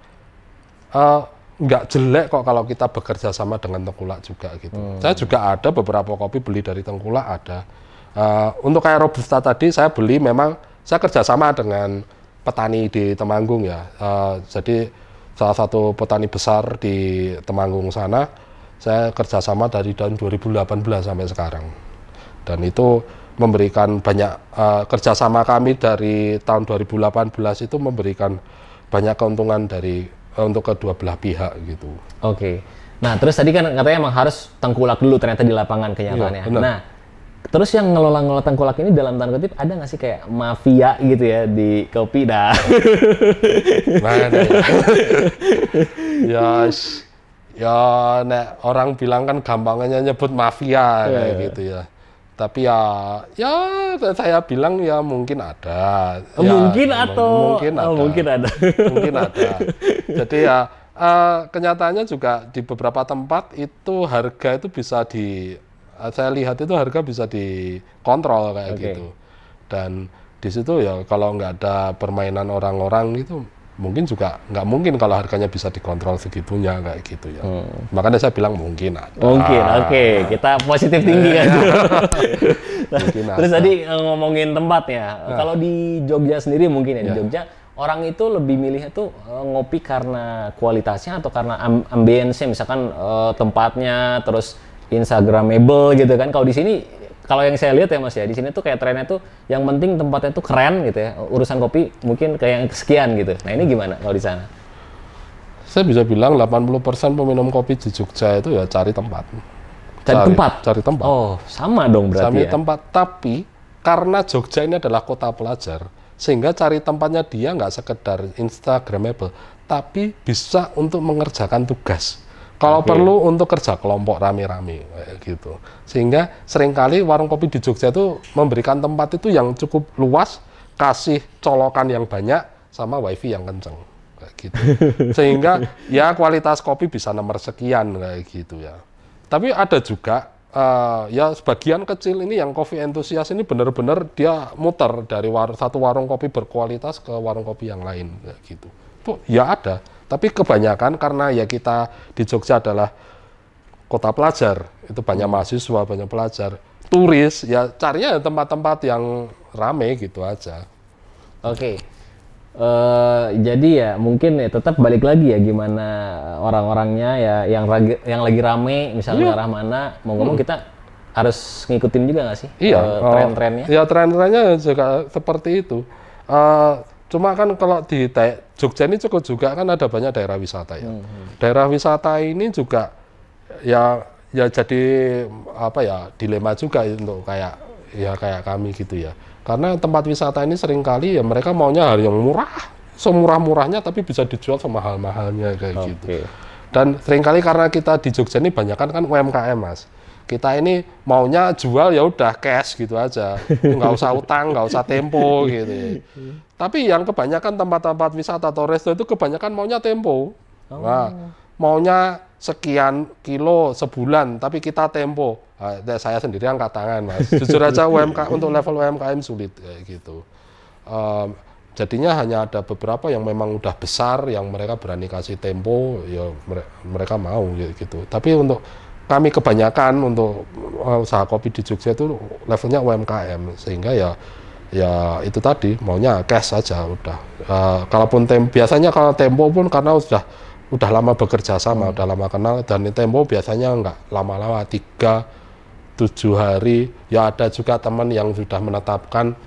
nggak jelek kok kalau kita bekerja sama dengan tengkulak juga gitu. Saya juga ada beberapa kopi beli dari tengkulak ada. Untuk kayak robusta tadi saya beli, memang saya kerjasama dengan petani di Temanggung ya. Jadi salah satu petani besar di Temanggung sana, saya kerjasama dari tahun 2018 sampai sekarang. Dan itu memberikan banyak kerjasama kami dari tahun 2018 itu memberikan banyak keuntungan untuk kedua belah pihak gitu. Nah terus tadi kan katanya emang harus tengkulak dulu ternyata di lapangan kenyataannya. Iya, nah terus yang ngelola tengkulak ini dalam tanda kutip ada nggak sih kayak mafia gitu ya di kopi dah? Mana ya? Ya nek orang bilang kan gampangnya nyebut mafia kayak gitu ya. Tapi ya saya bilang ya mungkin ada. Mungkin ada. Jadi ya kenyataannya juga di beberapa tempat itu harga itu saya lihat itu harga bisa dikontrol kayak gitu. Dan di situ ya kalau nggak ada permainan orang-orang itu mungkin juga nggak mungkin kalau harganya bisa dikontrol segitunya kayak gitu ya. Makanya saya bilang mungkin ada. Mungkin, oke. Kita positif tinggi kan. Terus tadi ngomongin tempat ya. Kalau di Jogja sendiri mungkin ya, di Jogja orang itu lebih milih itu ngopi karena kualitasnya atau karena ambience-nya, misalkan tempatnya, terus Instagramable gitu kan. Kalau di sini, kalau yang saya lihat ya Mas ya, di sini tuh kayak trennya tuh yang penting tempatnya tuh keren gitu ya. Urusan kopi mungkin kayak yang kesekian gitu. Nah ini gimana kalau di sana? Saya bisa bilang 80% peminum kopi di Jogja itu ya cari tempat. Cari tempat. Oh, sama dong berarti. Cari tempat, tapi karena Jogja ini adalah kota pelajar, sehingga cari tempatnya dia nggak sekedar Instagramable, tapi bisa untuk mengerjakan tugas. Kalau perlu untuk kerja kelompok rame-rame kayak gitu. Sehingga seringkali warung kopi di Jogja itu memberikan tempat itu yang cukup luas, kasih colokan yang banyak, sama wifi yang kenceng kayak gitu. Sehingga ya kualitas kopi bisa nomor sekian kayak gitu ya. Tapi ada juga ya sebagian kecil ini yang kopi entusias ini benar-benar dia muter dari satu warung kopi berkualitas ke warung kopi yang lain kayak gitu. Tuh ya ada. Tapi kebanyakan karena ya kita di Jogja adalah kota pelajar, itu banyak mahasiswa, banyak pelajar, turis, ya carinya tempat-tempat yang rame gitu aja. Oke. Jadi ya mungkin ya tetap balik lagi ya gimana orang-orangnya ya yang lagi rame, misalnya arah mana, mau ngomong kita harus ngikutin juga nggak sih tren-trennya? Ya tren-trennya juga seperti itu. Cuma kan kalau di Jogja ini cukup juga kan ada banyak daerah wisata ya. Daerah wisata ini juga ya jadi apa ya dilema juga untuk kayak kami gitu ya. Karena tempat wisata ini seringkali ya mereka maunya hal yang murah, semurah-murahnya tapi bisa dijual semahal-mahalnya kayak gitu. Dan seringkali karena kita di Jogja ini banyak kan UMKM Mas. Kita ini maunya jual ya udah cash gitu aja, nggak usah utang, nggak usah tempo gitu. Tapi yang kebanyakan tempat-tempat wisata atau resto itu kebanyakan maunya tempo. Nah, maunya sekian kilo sebulan, tapi kita tempo. Nah, saya sendiri angkat tangan Mas. Jujur aja untuk level UMKM sulit kayak gitu. Jadinya hanya ada beberapa yang memang udah besar, yang mereka berani kasih tempo, ya mereka mau gitu. Tapi untuk kami kebanyakan untuk usaha kopi di Jogja itu levelnya UMKM, sehingga ya itu tadi maunya cash saja udah. Kalaupun biasanya kalau tempo pun karena udah lama bekerja sama, udah lama kenal, dan tempo biasanya nggak lama-lama 3-7 hari. Ya ada juga teman yang sudah menetapkan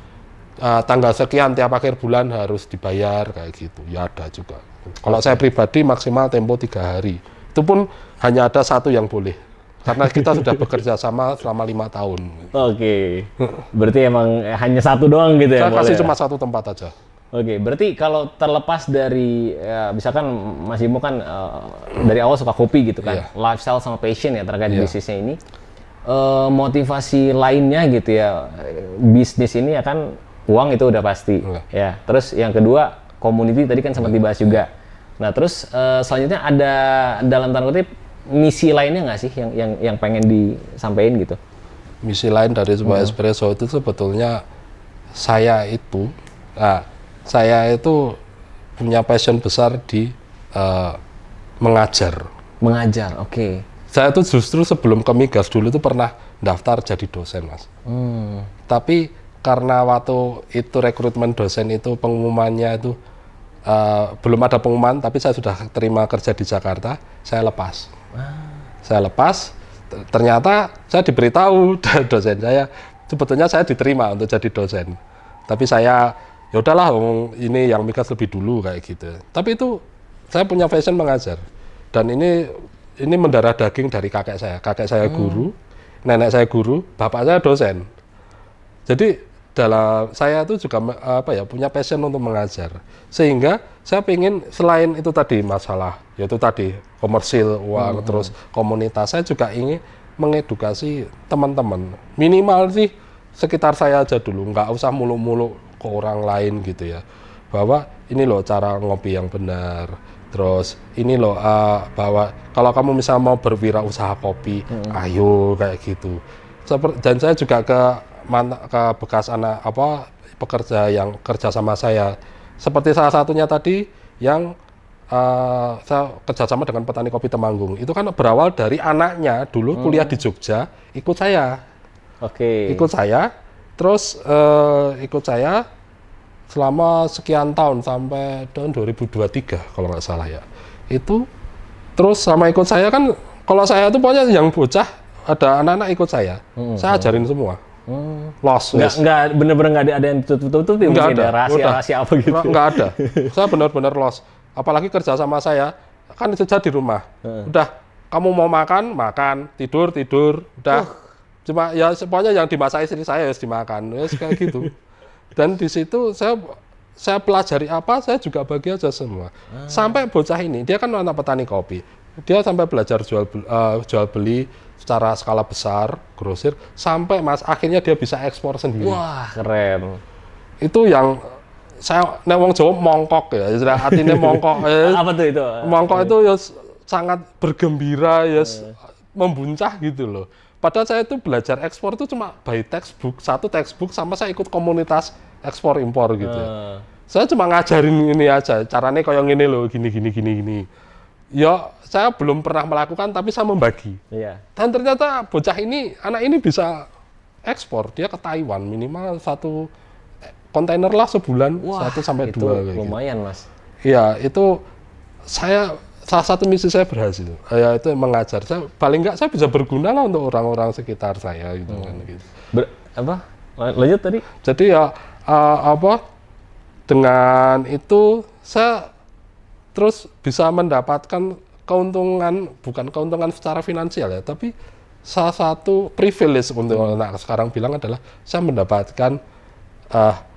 tanggal sekian tiap akhir bulan harus dibayar kayak gitu. Ya ada juga. Kalau saya pribadi maksimal tempo 3 hari. Itu pun hanya ada satu yang boleh. Karena kita sudah bekerja sama selama 5 tahun. Oke. Berarti emang hanya satu doang gitu ya? Saya kasih cuma satu tempat aja. Oke, berarti kalau terlepas dari, misalkan Mas Bimo kan dari awal suka kopi gitu kan, lifestyle sama passion ya terkait bisnisnya ini, motivasi lainnya gitu ya, bisnis ini ya kan uang itu udah pasti, ya. Terus yang kedua, community tadi kan sempat dibahas juga. Nah terus selanjutnya ada dalam tanda kutip, misi lainnya nggak sih yang pengen disampaikan gitu? Misi lain dari sebuah espresso itu sebetulnya saya itu punya passion besar di mengajar. Mengajar, oke. Saya tuh justru sebelum ke Migas dulu itu pernah daftar jadi dosen Mas. Tapi karena waktu itu rekrutmen dosen itu pengumumannya itu belum ada pengumuman, tapi saya sudah terima kerja di Jakarta, saya lepas. Saya lepas, ternyata saya diberitahu dosen saya, sebetulnya saya diterima untuk jadi dosen. Tapi saya, ya udahlah, ini yang Migas lebih dulu kayak gitu. Tapi itu saya punya passion mengajar, dan ini mendarah daging dari kakek saya. Kakek saya guru, nenek saya guru, bapak saya dosen. Jadi saya itu juga punya passion untuk mengajar, sehingga saya ingin selain itu tadi masalah yaitu tadi komersil uang terus komunitas, saya juga ingin mengedukasi teman-teman minimal sih sekitar saya aja dulu, nggak usah muluk-muluk ke orang lain gitu ya, bahwa ini loh cara ngopi yang benar, terus ini loh bahwa kalau kamu misalnya mau berwirausaha kopi, ayo kayak gitu. Dan saya juga ke bekas anak pekerja yang kerja sama saya, seperti salah satunya tadi yang saya kerjasama dengan petani kopi Temanggung. Itu kan berawal dari anaknya dulu kuliah di Jogja, ikut saya. Ikut saya, terus ikut saya selama sekian tahun sampai tahun 2023 kalau nggak salah ya. Itu terus sama ikut saya kan, kalau saya itu pokoknya yang bocah ada anak-anak ikut saya ajarin semua. Nggak bener-bener nggak ada yang tutup-tutupi mungkin ada rahasia apa gitu. Nggak ada. Saya benar-benar lost. Apalagi kerja sama saya kan kerja di rumah. Udah kamu mau makan, tidur, udah. Cuma ya pokoknya yang dimasak istri saya harus dimakan, kayak gitu. Dan di situ saya pelajari apa, saya juga bagi aja semua. Sampai bocah ini, dia kan anak petani kopi. Dia sampai belajar jual beli secara skala besar, grosir, sampai akhirnya dia bisa ekspor sendiri. Wah, keren. Itu yang saya wong Jawa mongkok ya, artinya mongkok. Apa tuh itu? Mongkok itu ya sangat bergembira ya, membuncah gitu loh. Padahal saya itu belajar ekspor itu cuma by textbook, satu textbook, sama saya ikut komunitas ekspor impor gitu. Saya cuma ngajarin ini aja, caranya kayak gini loh, gini. Ya, saya belum pernah melakukan, tapi saya membagi. Dan ternyata bocah ini, anak ini bisa ekspor. Dia ke Taiwan, minimal 1 kontainer lah sebulan. 1 sampai 2. Lumayan, Mas. Iya, itu salah satu misi saya berhasil. Ya, itu mengajar. Paling nggak saya bisa berguna lah untuk orang-orang sekitar saya. Gitu, kan, gitu. Lanjut tadi? Jadi ya, dengan itu saya terus bisa mendapatkan keuntungan, bukan keuntungan secara finansial ya, tapi salah satu privilege untuk anak sekarang bilang adalah saya mendapatkan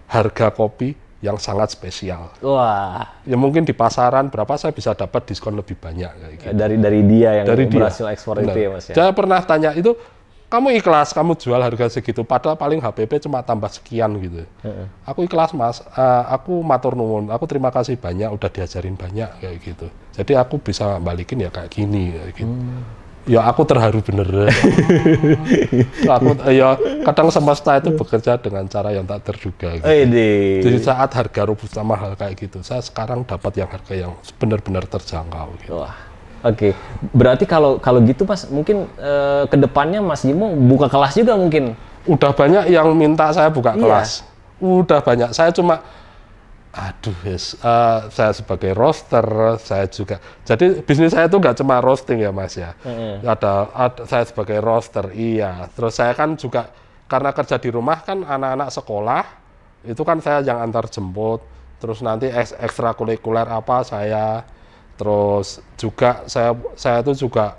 harga kopi yang sangat spesial. Wah. Ya mungkin di pasaran berapa saya bisa dapat diskon lebih banyak kayak gitu. Dari dia yang berhasil ekspor itu ya, Mas ya. Saya pernah tanya itu, kamu ikhlas kamu jual harga segitu, padahal paling HPP cuma tambah sekian gitu. Aku ikhlas, Mas, aku matur nuwun, aku terima kasih banyak, udah diajarin banyak kayak gitu. Jadi aku bisa balikin ya kayak gini kayak gitu. Ya aku terharu bener. Ya kadang semesta itu bekerja dengan cara yang tak terduga gitu. Jadi saat harga robusta mahal kayak gitu, saya sekarang dapat yang harga yang benar-benar terjangkau gitu. Wah. Oke, berarti kalau gitu Mas, mungkin kedepannya Mas Jimo buka kelas juga mungkin? Udah banyak yang minta saya buka kelas. Udah banyak. Saya cuma, saya sebagai roaster, saya juga. Jadi bisnis saya itu nggak cuma roasting ya Mas ya. Ada saya sebagai roaster, iya. Terus saya kan juga karena kerja di rumah kan anak-anak sekolah, itu kan saya yang antar jemput. Terus nanti ekstrakurikuler apa saya. Terus juga saya itu juga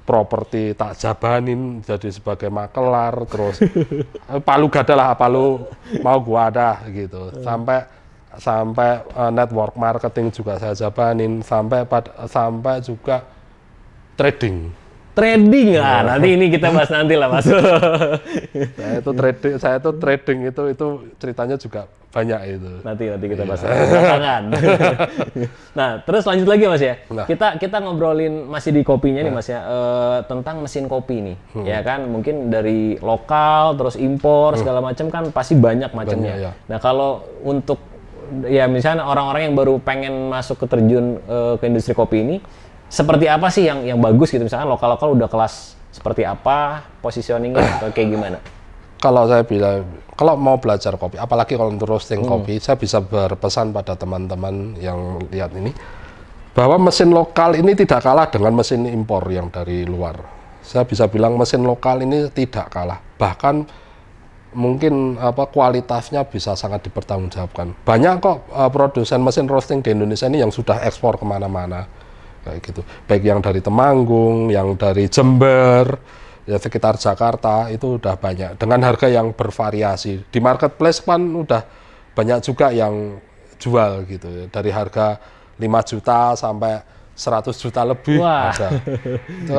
properti tak jabanin jadi sebagai makelar, terus palu gada lah, palu mau gua ada gitu. Sampai network marketing juga saya jabanin, sampai juga trading. Nanti ini kita bahas nanti lah Mas. Saya itu trading itu ceritanya juga banyak itu. Nanti kita bahas belakangan. Nah, terus lanjut lagi Mas ya. Kita ngobrolin masih di kopinya nih Mas ya, tentang mesin kopi nih. Ya kan, mungkin dari lokal terus impor segala macam kan pasti banyak macamnya. Ya. Nah, kalau untuk ya misalnya orang-orang yang baru pengen masuk ke terjun ke industri kopi ini, seperti apa sih yang bagus gitu, misalkan lokal udah kelas seperti apa, positioningnya atau kayak gimana? Kalau saya bilang, kalau mau belajar kopi, apalagi kalau untuk roasting kopi, saya bisa berpesan pada teman-teman yang lihat ini, bahwa mesin lokal ini tidak kalah dengan mesin impor yang dari luar. Saya bisa bilang mesin lokal ini tidak kalah, bahkan mungkin kualitasnya bisa sangat dipertanggungjawabkan. Banyak kok produsen mesin roasting di Indonesia ini yang sudah ekspor kemana-mana. Kayak gitu, baik yang dari Temanggung, yang dari Jember, ya sekitar Jakarta itu udah banyak dengan harga yang bervariasi. Di marketplace kan udah banyak juga yang jual gitu ya, dari harga 5 juta sampai 100 juta lebih. Wah. Ada.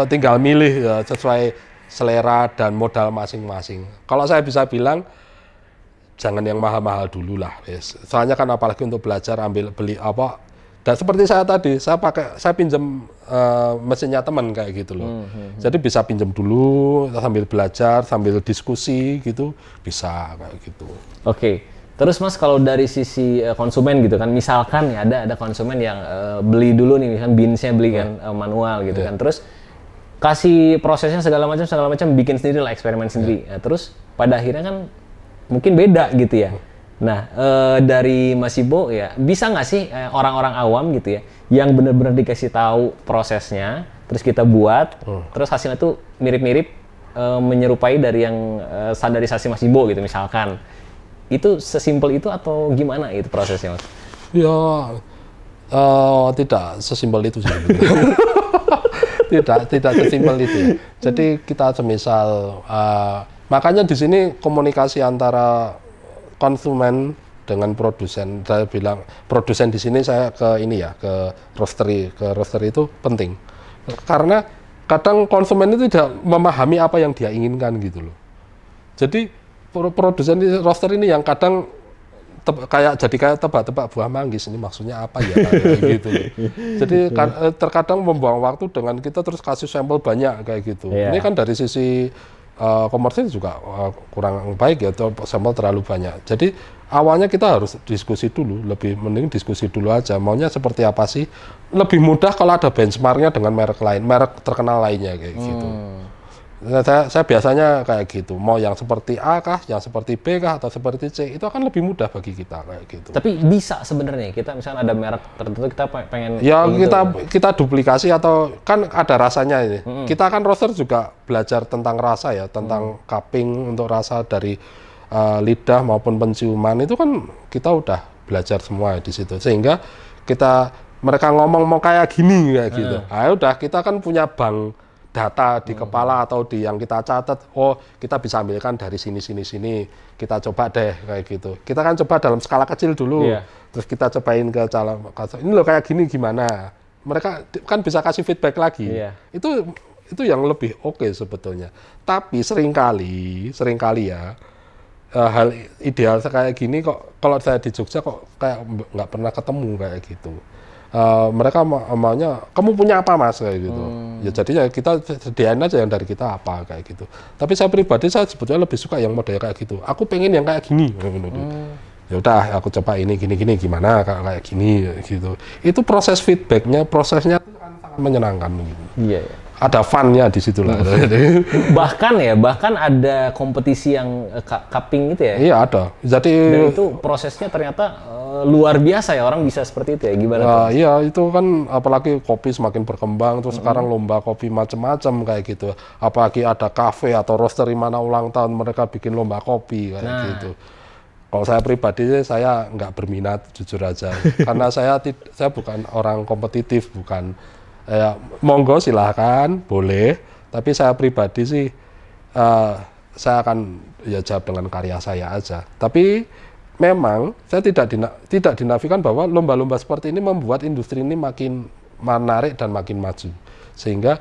Tinggal milih ya, sesuai selera dan modal masing-masing. Kalau saya bisa bilang jangan yang mahal-mahal dulu lah, yes. Soalnya kan apalagi untuk belajar beli apa. Dan seperti saya tadi, saya pinjam mesinnya teman kayak gitu loh. Jadi bisa pinjam dulu sambil belajar, sambil diskusi gitu, bisa kayak gitu. Oke. Terus Mas kalau dari sisi konsumen gitu kan, misalkan ya ada konsumen yang beli dulu nih, misalkan beans-nya beli kan manual gitu kan, terus kasih prosesnya segala macam bikin sendiri lah, eksperimen sendiri. Nah, terus pada akhirnya kan mungkin beda gitu ya. Nah dari Mas Ibo ya bisa nggak sih orang-orang awam gitu ya yang benar-benar dikasih tahu prosesnya, terus kita buat, terus hasilnya tuh mirip-mirip menyerupai dari yang standarisasi Mas Ibo gitu misalkan. Itu sesimpel itu atau gimana itu prosesnya, Mas? Ya, tidak sesimpel itu sih. tidak sesimpel itu. Jadi kita semisal, makanya di sini komunikasi antara konsumen dengan produsen. Saya bilang produsen di sini saya ke ini ya, ke roastery itu penting. Karena kadang konsumen itu tidak memahami apa yang dia inginkan gitu loh. Jadi produsen di roaster ini yang kadang kayak tebak-tebak buah manggis, ini maksudnya apa ya kayak gitu. Jadi terkadang membuang waktu dengan kita terus kasih sampel banyak kayak gitu. Ini kan dari sisi komersil juga kurang baik ya, sampel terlalu banyak. Jadi awalnya kita harus diskusi dulu, lebih mending diskusi dulu aja. Maunya seperti apa sih? Lebih mudah kalau ada benchmarknya dengan merek lain, merek terkenal lainnya kayak gitu. Saya biasanya kayak gitu, mau yang seperti A kah, yang seperti B kah, atau seperti C, itu akan lebih mudah bagi kita kayak gitu. Tapi bisa sebenarnya kita misalnya ada merek tertentu kita pengen ya kita duplikasi atau kan ada rasanya ini. Kita kan roaster juga belajar tentang rasa ya, tentang cupping untuk rasa dari lidah maupun penciuman itu kan kita udah belajar semua di situ, sehingga mereka ngomong mau kayak gini kayak gitu. Nah, udah kita kan punya bank data di kepala atau di yang kita catat, oh kita bisa ambilkan dari sini, kita coba deh kayak gitu. Kita kan coba dalam skala kecil dulu, terus kita cobain ke calon, ini loh kayak gini gimana. Mereka kan bisa kasih feedback lagi. Itu yang lebih oke sebetulnya. Tapi seringkali ya hal ideal kayak gini kok kalau saya di Jogja kok kayak nggak pernah ketemu kayak gitu. Mereka maunya kamu punya apa Mas kayak gitu. Ya jadinya kita sediain aja yang dari kita apa kayak gitu. Tapi saya pribadi saya sebetulnya lebih suka yang model kayak gitu. Aku pengen yang kayak gini. Ya udah aku coba ini gini gimana kayak gini gitu. Itu proses feedbacknya, prosesnya kan sangat menyenangkan gitu. Iya. Ada fun-nya di situ lah. bahkan ada kompetisi yang cupping itu ya? Iya ada. Jadi dan itu prosesnya ternyata luar biasa ya, orang bisa seperti itu ya, gimana? Iya itu kan apalagi kopi semakin berkembang, terus sekarang lomba kopi macam-macam kayak gitu. Apalagi ada kafe atau roastery mana ulang tahun mereka bikin lomba kopi kayak gitu. Kalau saya pribadi saya nggak berminat jujur aja, karena saya bukan orang kompetitif, bukan. Monggo silahkan, boleh. Tapi saya pribadi sih, saya akan ya jawab dengan karya saya aja. Tapi memang saya tidak dinafikan bahwa lomba-lomba seperti ini membuat industri ini makin menarik dan makin maju. Sehingga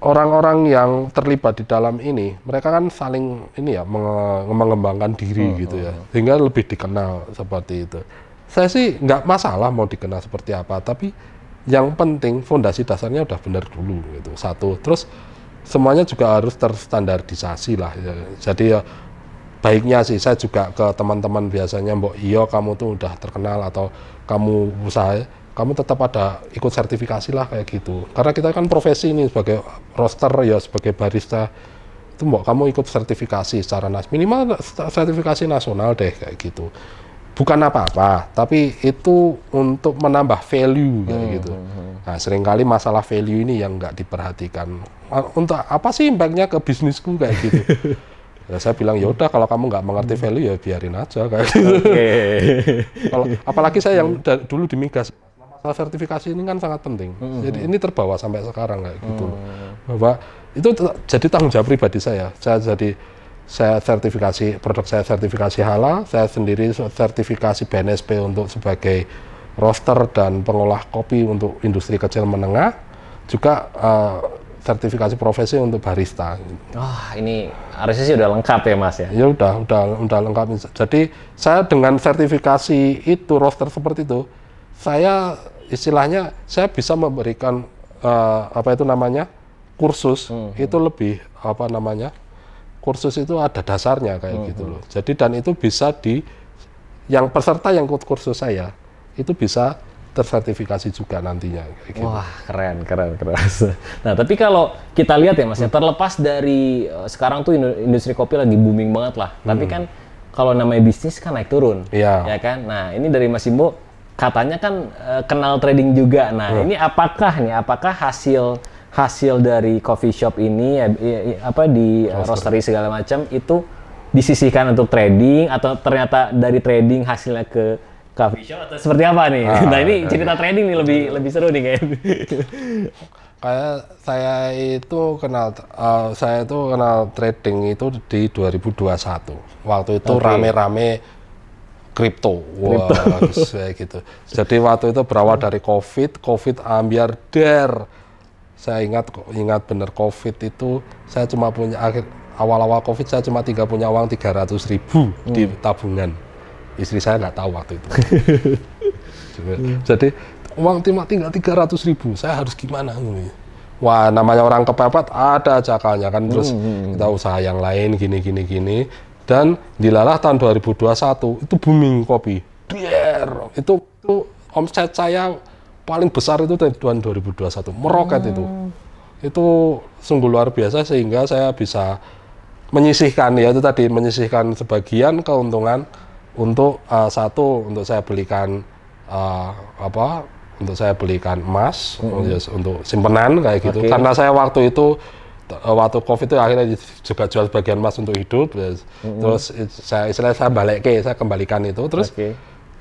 orang-orang yang terlibat di dalam ini, mereka kan saling ini ya mengembangkan diri gitu ya, sehingga lebih dikenal seperti itu. Saya sih nggak masalah mau dikenal seperti apa, tapi yang penting fondasi dasarnya udah benar dulu gitu. Satu, terus semuanya juga harus terstandardisasi lah. Ya. Jadi ya baiknya sih saya juga ke teman-teman biasanya, mbok iyo kamu tuh udah terkenal atau kamu usaha, kamu tetap ada ikut sertifikasi lah kayak gitu. Karena kita kan profesi ini sebagai roaster ya, sebagai barista itu mbok kamu ikut sertifikasi secara minimal sertifikasi nasional deh kayak gitu. Bukan apa-apa, tapi itu untuk menambah value kayak gitu. Nah, seringkali masalah value ini yang nggak diperhatikan. Untuk apa sih impact-nya ke bisnisku kayak gitu? Ya, saya bilang yaudah kalau kamu nggak mengerti value ya biarin aja kayak gitu. Kalau apalagi saya yang dulu di Migas, masalah sertifikasi ini kan sangat penting. Jadi ini terbawa sampai sekarang kayak gitu. Bahwa itu jadi tanggung jawab pribadi saya. Saya sertifikasi, produk saya sertifikasi halal, saya sendiri sertifikasi BNSP untuk sebagai roaster dan pengolah kopi untuk industri kecil menengah, juga sertifikasi profesi untuk barista. Ini harusnya sih udah lengkap ya Mas ya? Ya udah lengkap. Jadi saya dengan sertifikasi itu, roaster seperti itu, saya istilahnya saya bisa memberikan kursus itu lebih kursus itu ada dasarnya kayak gitu loh. Jadi dan itu bisa yang peserta yang ikut kursus saya itu bisa tersertifikasi juga nantinya. Kayak gitu. Wah, keren. Nah, tapi kalau kita lihat ya Mas, ya, terlepas dari sekarang tuh industri kopi lagi booming banget lah. Tapi kan kalau namanya bisnis kan naik turun, ya kan. Nah, ini dari Mas Simbo katanya kan kenal trading juga. Nah, ini apakah hasil dari coffee shop ini di roastery segala macam itu disisihkan untuk trading atau ternyata dari trading hasilnya ke coffee shop atau seperti apa nih? Nah, ini cerita trading nih lebih seru nih kayaknya. Kayak saya itu kenal trading itu di 2021. Waktu itu rame-rame kripto. Wah, kayak gitu. Jadi waktu itu berawal dari COVID ambiar. Saya ingat bener COVID itu saya cuma punya awal-awal COVID saya cuma punya uang 300.000 di tabungan. Istri saya nggak tahu waktu itu. Jadi uang tinggal 300.000, saya harus gimana? Wah, namanya orang kepepet ada aja akalnya kan, terus kita usaha yang lain gini. Dan dilalah tahun 2021 itu booming kopi. Itu omset saya paling besar itu tahun 2021, meroket itu. Itu sungguh luar biasa sehingga saya bisa menyisihkan sebagian keuntungan untuk untuk saya belikan emas untuk simpenan kayak gitu. Karena saya waktu COVID itu akhirnya juga jual sebagian emas untuk hidup. Terus saya kembalikan itu. Terus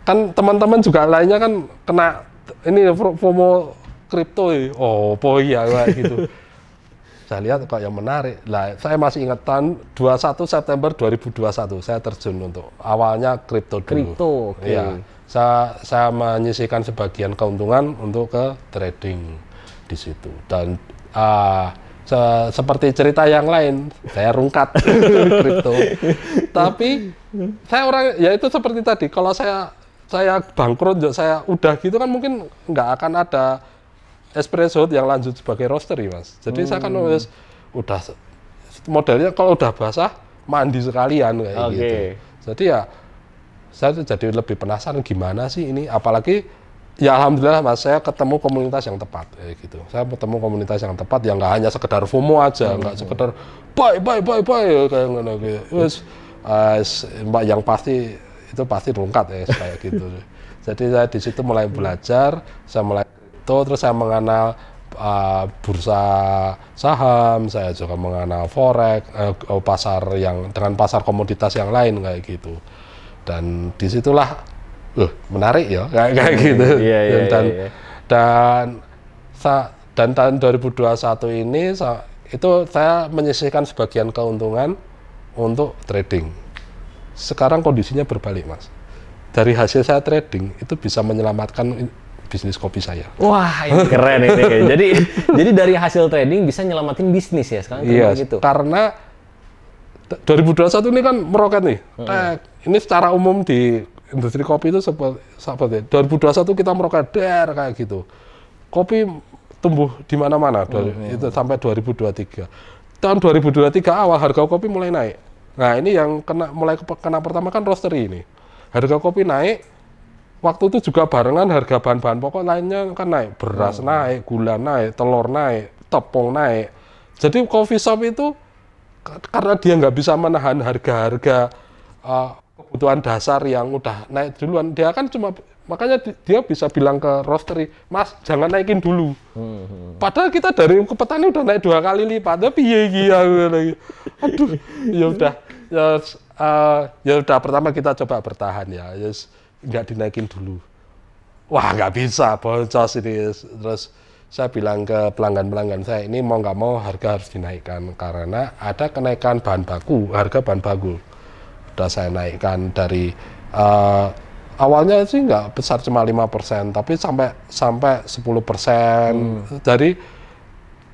kan teman-teman juga lainnya kan kena ini FOMO kripto. Kayak gitu. Saya lihat kok yang menarik. Lah, saya masih ingat tahun 21 September 2021 saya terjun untuk awalnya kripto dulu. Iya. Saya menyisihkan sebagian keuntungan untuk ke trading di situ. Dan seperti cerita yang lain, saya rungkat kripto. Tapi saya ya itu seperti tadi, kalau saya bangkrut, saya udah gitu kan mungkin nggak akan ada espresso yang lanjut sebagai roastery, Mas. Jadi saya kan udah modelnya kalau udah basah mandi sekalian kayak gitu. Jadi ya saya jadi lebih penasaran gimana sih ini, apalagi ya alhamdulillah Mas, saya ketemu komunitas yang tepat kayak gitu. Saya ketemu komunitas yang tepat yang nggak hanya sekedar FOMO aja, nggak sekedar buy kayak gitu. Yang pasti rungkat ya kayak gitu. Jadi saya di situ mulai belajar, terus saya mengenal bursa saham, saya juga mengenal forex, pasar dengan pasar komoditas yang lain kayak gitu. Dan disitulah menarik ya kayak gitu. Dan tahun 2021 ini itu saya menyisihkan sebagian keuntungan untuk trading. Sekarang kondisinya berbalik, Mas. Dari hasil saya trading itu bisa menyelamatkan bisnis kopi saya. Wah, ini keren ini. Jadi dari hasil trading bisa nyelamatin bisnis ya sekarang gitu. Karena 2021 ini kan meroket nih. Ini secara umum di industri kopi itu seperti 2021 kita meroket kayak gitu. Kopi tumbuh di mana-mana itu sampai 2023. Tahun 2023 awal harga kopi mulai naik. Nah, ini yang mulai kena pertama kan roastery ini. Harga kopi naik. Waktu itu juga barengan harga bahan-bahan pokok lainnya kan naik, beras naik, gula naik, telur naik, tepung naik. Jadi coffee shop itu karena dia nggak bisa menahan harga-harga kebutuhan dasar yang udah naik duluan, dia kan makanya dia bisa bilang ke roastery, Mas jangan naikin dulu. Padahal kita dari ke petani udah naik 2 kali lipat, tapi aduh, ya udah pertama kita coba bertahan ya. Nggak dinaikin dulu. Wah, nggak bisa, boncos ini. Terus saya bilang ke pelanggan saya, ini mau nggak mau harga harus dinaikkan karena ada kenaikan harga bahan baku. Udah saya naikkan dari awalnya sih nggak besar, cuma 5%, tapi sampai 10%. Dari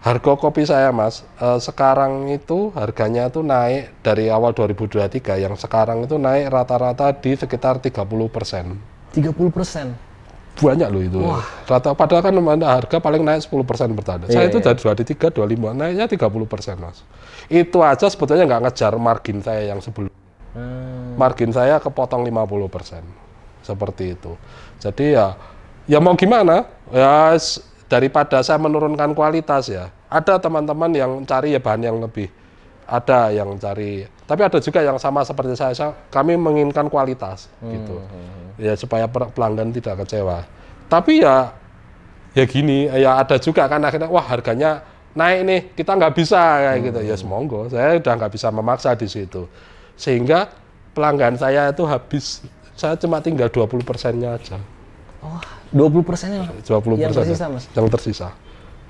harga kopi saya, Mas, sekarang itu harganya tuh naik dari awal 2023, yang sekarang itu naik rata-rata di sekitar 30%. 30%? banyak loh itu. Padahal kan harga paling naik 10% per tahun. Saya itu dari 23, 25, naiknya 30% Mas. Itu aja sebetulnya nggak ngejar margin saya yang sebelum. Margin saya kepotong 50%. Seperti itu. Jadi ya mau gimana? Ya daripada saya menurunkan kualitas ya. Ada teman-teman yang cari ya bahan yang lebih. Ada yang cari, tapi ada juga yang sama seperti saya kami menginginkan kualitas gitu. Ya supaya pelanggan tidak kecewa. Tapi ya gini, ya ada juga kan akhirnya wah harganya naik nih, kita nggak bisa kayak gitu. Ya semonggo, saya udah nggak bisa memaksa di situ. Sehingga pelanggan saya itu habis, saya cuma tinggal 20%-nya aja. Oh, 20%-nya 20% yang tersisa, Mas? Yang tersisa.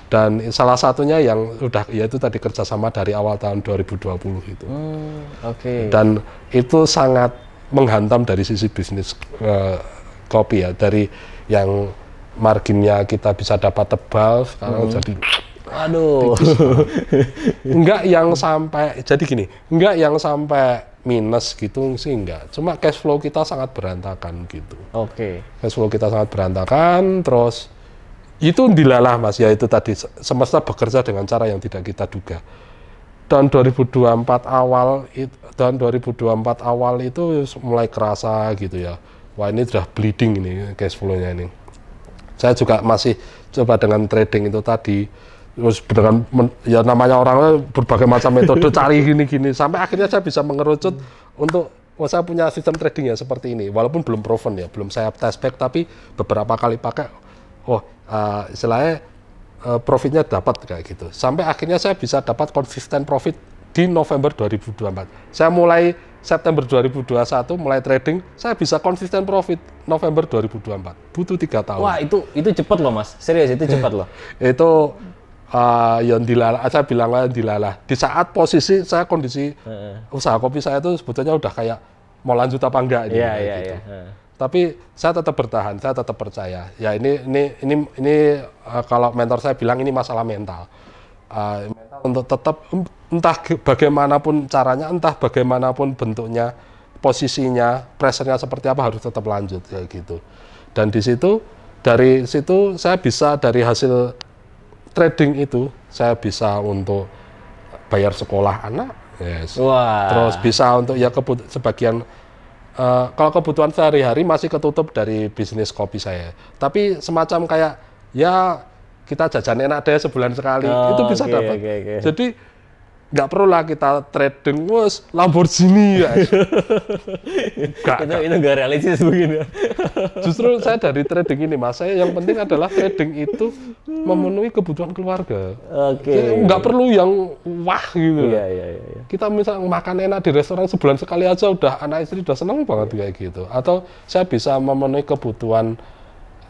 Dan salah satunya yang udah yaitu tadi kerjasama dari awal tahun 2020 itu. Oke. Dan itu sangat menghantam dari sisi bisnis kopi ya, dari yang marginnya kita bisa dapat tebal sekarang jadi aduh. Enggak yang sampai jadi gini, enggak yang sampai minus gitu sih enggak. Cuma cash flow kita sangat berantakan gitu. Oke. Cash flow kita sangat berantakan, terus itu dilalah Mas, ya itu tadi semesta bekerja dengan cara yang tidak kita duga. Tahun 2024 awal itu mulai kerasa gitu ya. Wah ini sudah bleeding ini cash flow-nya ini. Saya juga masih coba dengan trading itu tadi. Terus dengan ya namanya orang berbagai macam metode cari gini-gini sampai akhirnya saya bisa mengerucut untuk saya punya sistem trading ya seperti ini. Walaupun belum proven ya, belum saya test back tapi beberapa kali pakai istilahnya profitnya dapat kayak gitu. Sampai akhirnya saya bisa dapat konsisten profit di November 2024. Saya mulai September 2021 mulai trading, saya bisa konsisten profit November 2024. Butuh 3 tahun. Wah, itu cepat loh, Mas. Serius itu cepat loh. Itu yang dilalah, saya bilang dilalah. Di saat posisi saya kondisi usaha kopi saya itu sebetulnya udah kayak mau lanjut apa enggak gitu. Iya. Tapi saya tetap bertahan, saya tetap percaya. Ya ini kalau mentor saya bilang ini masalah mental. Mental untuk tetap entah bagaimanapun caranya, entah bagaimanapun bentuknya, posisinya, pressure-nya seperti apa harus tetap lanjut kayak gitu. Dan dari situ saya bisa dari hasil trading itu saya bisa untuk bayar sekolah anak, terus bisa untuk ya sebagian. Kalau kebutuhan sehari-hari masih ketutup dari bisnis kopi saya. Tapi semacam kayak ya kita jajan enak deh sebulan sekali itu bisa dapat. Jadi nggak perlu lah kita trading Lamborghini ya. Itu nggak realistis begini. Justru saya dari trading ini Mas, saya yang penting adalah trading itu memenuhi kebutuhan keluarga. Nggak perlu yang wah gitu. Iya. Kita misal makan enak di restoran sebulan sekali aja udah anak istri udah seneng banget kayak gitu. Atau saya bisa memenuhi kebutuhan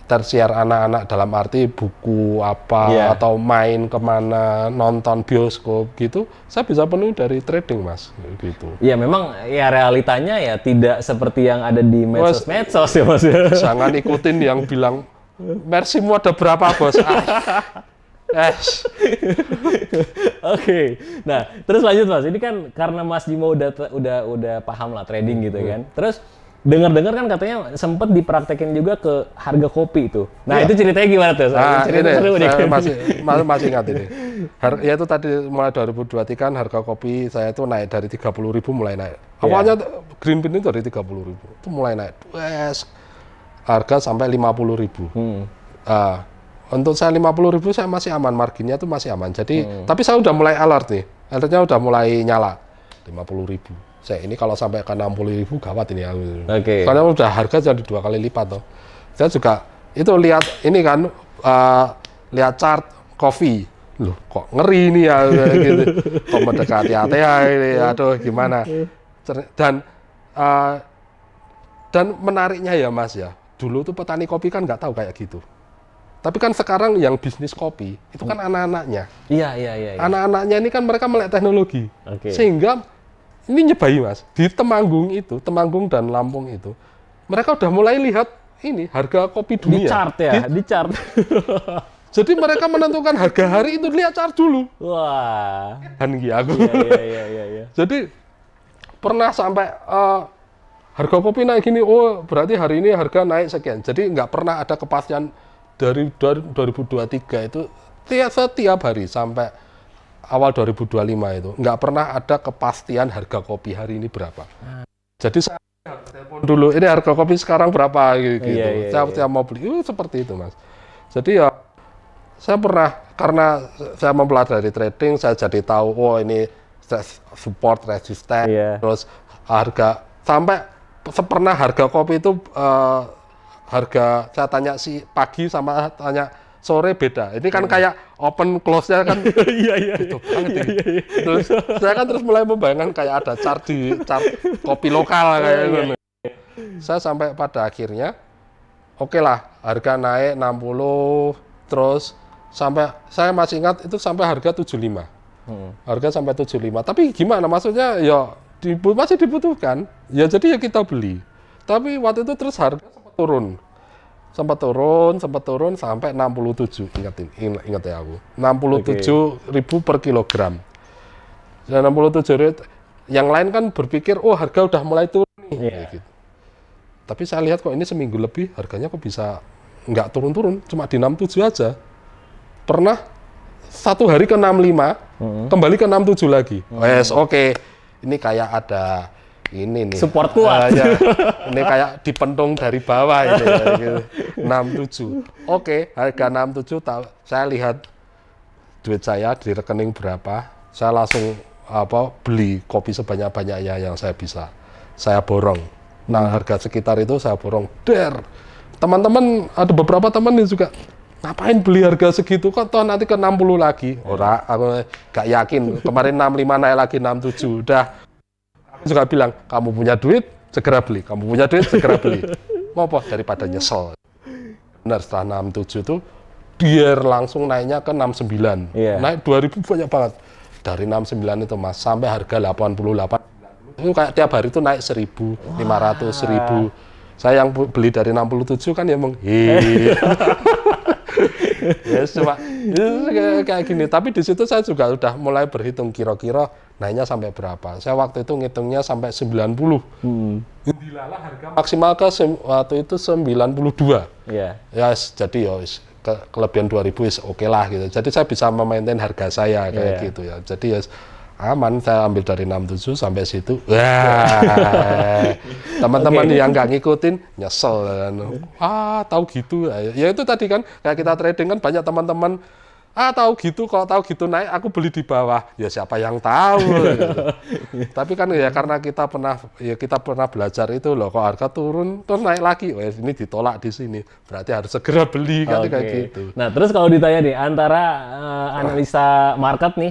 tersier anak-anak dalam arti buku apa atau main kemana, nonton bioskop gitu, saya bisa penuhi dari trading Mas gitu. Ya memang ya realitanya ya tidak seperti yang ada di medsos ya Mas. Jangan ikutin yang bilang Mersimu ada berapa bos. Oke. Nah, terus lanjut Mas. Ini kan karena Mas Jimo udah paham lah trading gitu kan. Terus dengar-dengar kan katanya sempat dipraktekin juga ke harga kopi itu. Nah, itu ceritanya gimana tuh? Cerita seru nih. Masih ingat ini. Ya itu tadi mulai 2023 kan harga kopi saya itu naik dari 30.000 mulai naik. Awalnya green bean itu dari 30.000. Itu mulai naik. Harga sampai 50.000. Untuk saya 50.000 saya masih aman, marginnya itu masih aman. Jadi tapi saya udah mulai alert nih. Alertnya udah mulai nyala. 50.000. Saya ini kalau sampai ke 60.000 gawat ini. Karena udah harga jadi 2 kali lipat toh. Saya juga itu lihat ini kan lihat chart kopi. Loh, kok ngeri ini ya gitu. Kok mendekati ATH ini. Aduh, gimana? Dan menariknya ya Mas ya. Dulu tuh petani kopi kan nggak tahu kayak gitu. Tapi kan sekarang yang bisnis kopi itu kan anak-anaknya. Iya. Anak-anaknya ini kan mereka melek teknologi. Sehingga ini nyebai Mas, di Temanggung dan Lampung itu, mereka udah mulai lihat ini harga kopi dunia. Di chart ya, di chart. Jadi mereka menentukan harga hari itu lihat chart dulu. Wah. Iya. Iya. Jadi pernah sampai harga kopi naik gini, oh berarti hari ini harga naik sekian. Jadi nggak pernah ada kepastian dari 2023 itu setiap hari sampai awal 2025 itu nggak pernah ada kepastian harga kopi hari ini berapa. Jadi saya telepon dulu, ini harga kopi sekarang berapa gitu. Saya mau beli, seperti itu Mas. Jadi ya saya pernah, karena saya mempelajari trading, saya jadi tahu, oh ini support resisten, terus harga sampai pernah harga kopi itu harga saya tanya si pagi sama tanya sore beda. Ini kan kayak open close-nya kan. Gitu banget ini. Terus saya kan terus mulai membayangkan kayak ada chart kopi lokal kayak gitu. Saya sampai pada akhirnya oke lah, harga naik 60 terus sampai saya masih ingat itu sampai harga 75. Harga sampai 75. Tapi gimana maksudnya ya masih dibutuhkan. Ya jadi ya kita beli. Tapi waktu itu terus harga sempat turun sampai 67, ingat ya aku. 67.000 per kilogram. Dan 67 yang lain kan berpikir oh harga udah mulai turun nih. Gitu. Tapi saya lihat kok ini seminggu lebih harganya kok bisa nggak turun-turun, cuma di 67 aja. Pernah satu hari ke 65, kembali ke 67 lagi. Oke. Ini kayak ada ini nih. Support kuat. Ya. Ini kayak dipentung dari bawah ini. Gitu. 67. Oke, harga 67 saya lihat duit saya di rekening berapa, saya langsung beli kopi sebanyak-banyaknya yang saya bisa. Saya borong. Nah, harga sekitar itu saya borong. Teman-teman, ada beberapa teman yang juga ngapain beli harga segitu kok toh nanti ke 60 lagi. Ora, aku gak yakin. Kemarin 65 naik lagi 67. Udah aku juga bilang, kamu punya duit, segera beli. Kamu punya duit, segera beli. Mau apa? Daripada nyesel. Benar, setelah 67 itu dia langsung naiknya ke 69. Naik 2000 banyak banget. Dari 69 itu Mas, sampai harga 88. Itu kayak tiap hari itu naik 1.500, 1.000. Saya yang beli dari 67 kan ya cuma kayak gini. Tapi di situ saya juga udah mulai berhitung kira-kira naiknya sampai berapa. Saya waktu itu ngitungnya sampai 90. Dilalah harga maksimal ke waktu itu 92. Ya, jadi ya kelebihan 2.000 oke lah gitu. Jadi saya bisa memaintain harga saya kayak gitu ya. Jadi ya aman, saya ambil dari 67 sampai situ. Wah, teman-teman yang nggak ngikutin nyesel kan. Tahu gitu. Ya itu tadi kan kayak kita trading kan banyak teman-teman tahu gitu, kalau tahu gitu naik aku beli di bawah. Ya siapa yang tahu. Gitu. Tapi kan ya karena kita pernah belajar itu loh, kok harga turun terus naik lagi. Ini ditolak di sini. Berarti harus segera beli kan kayak gitu. Nah, terus kalau ditanya nih antara analisa market nih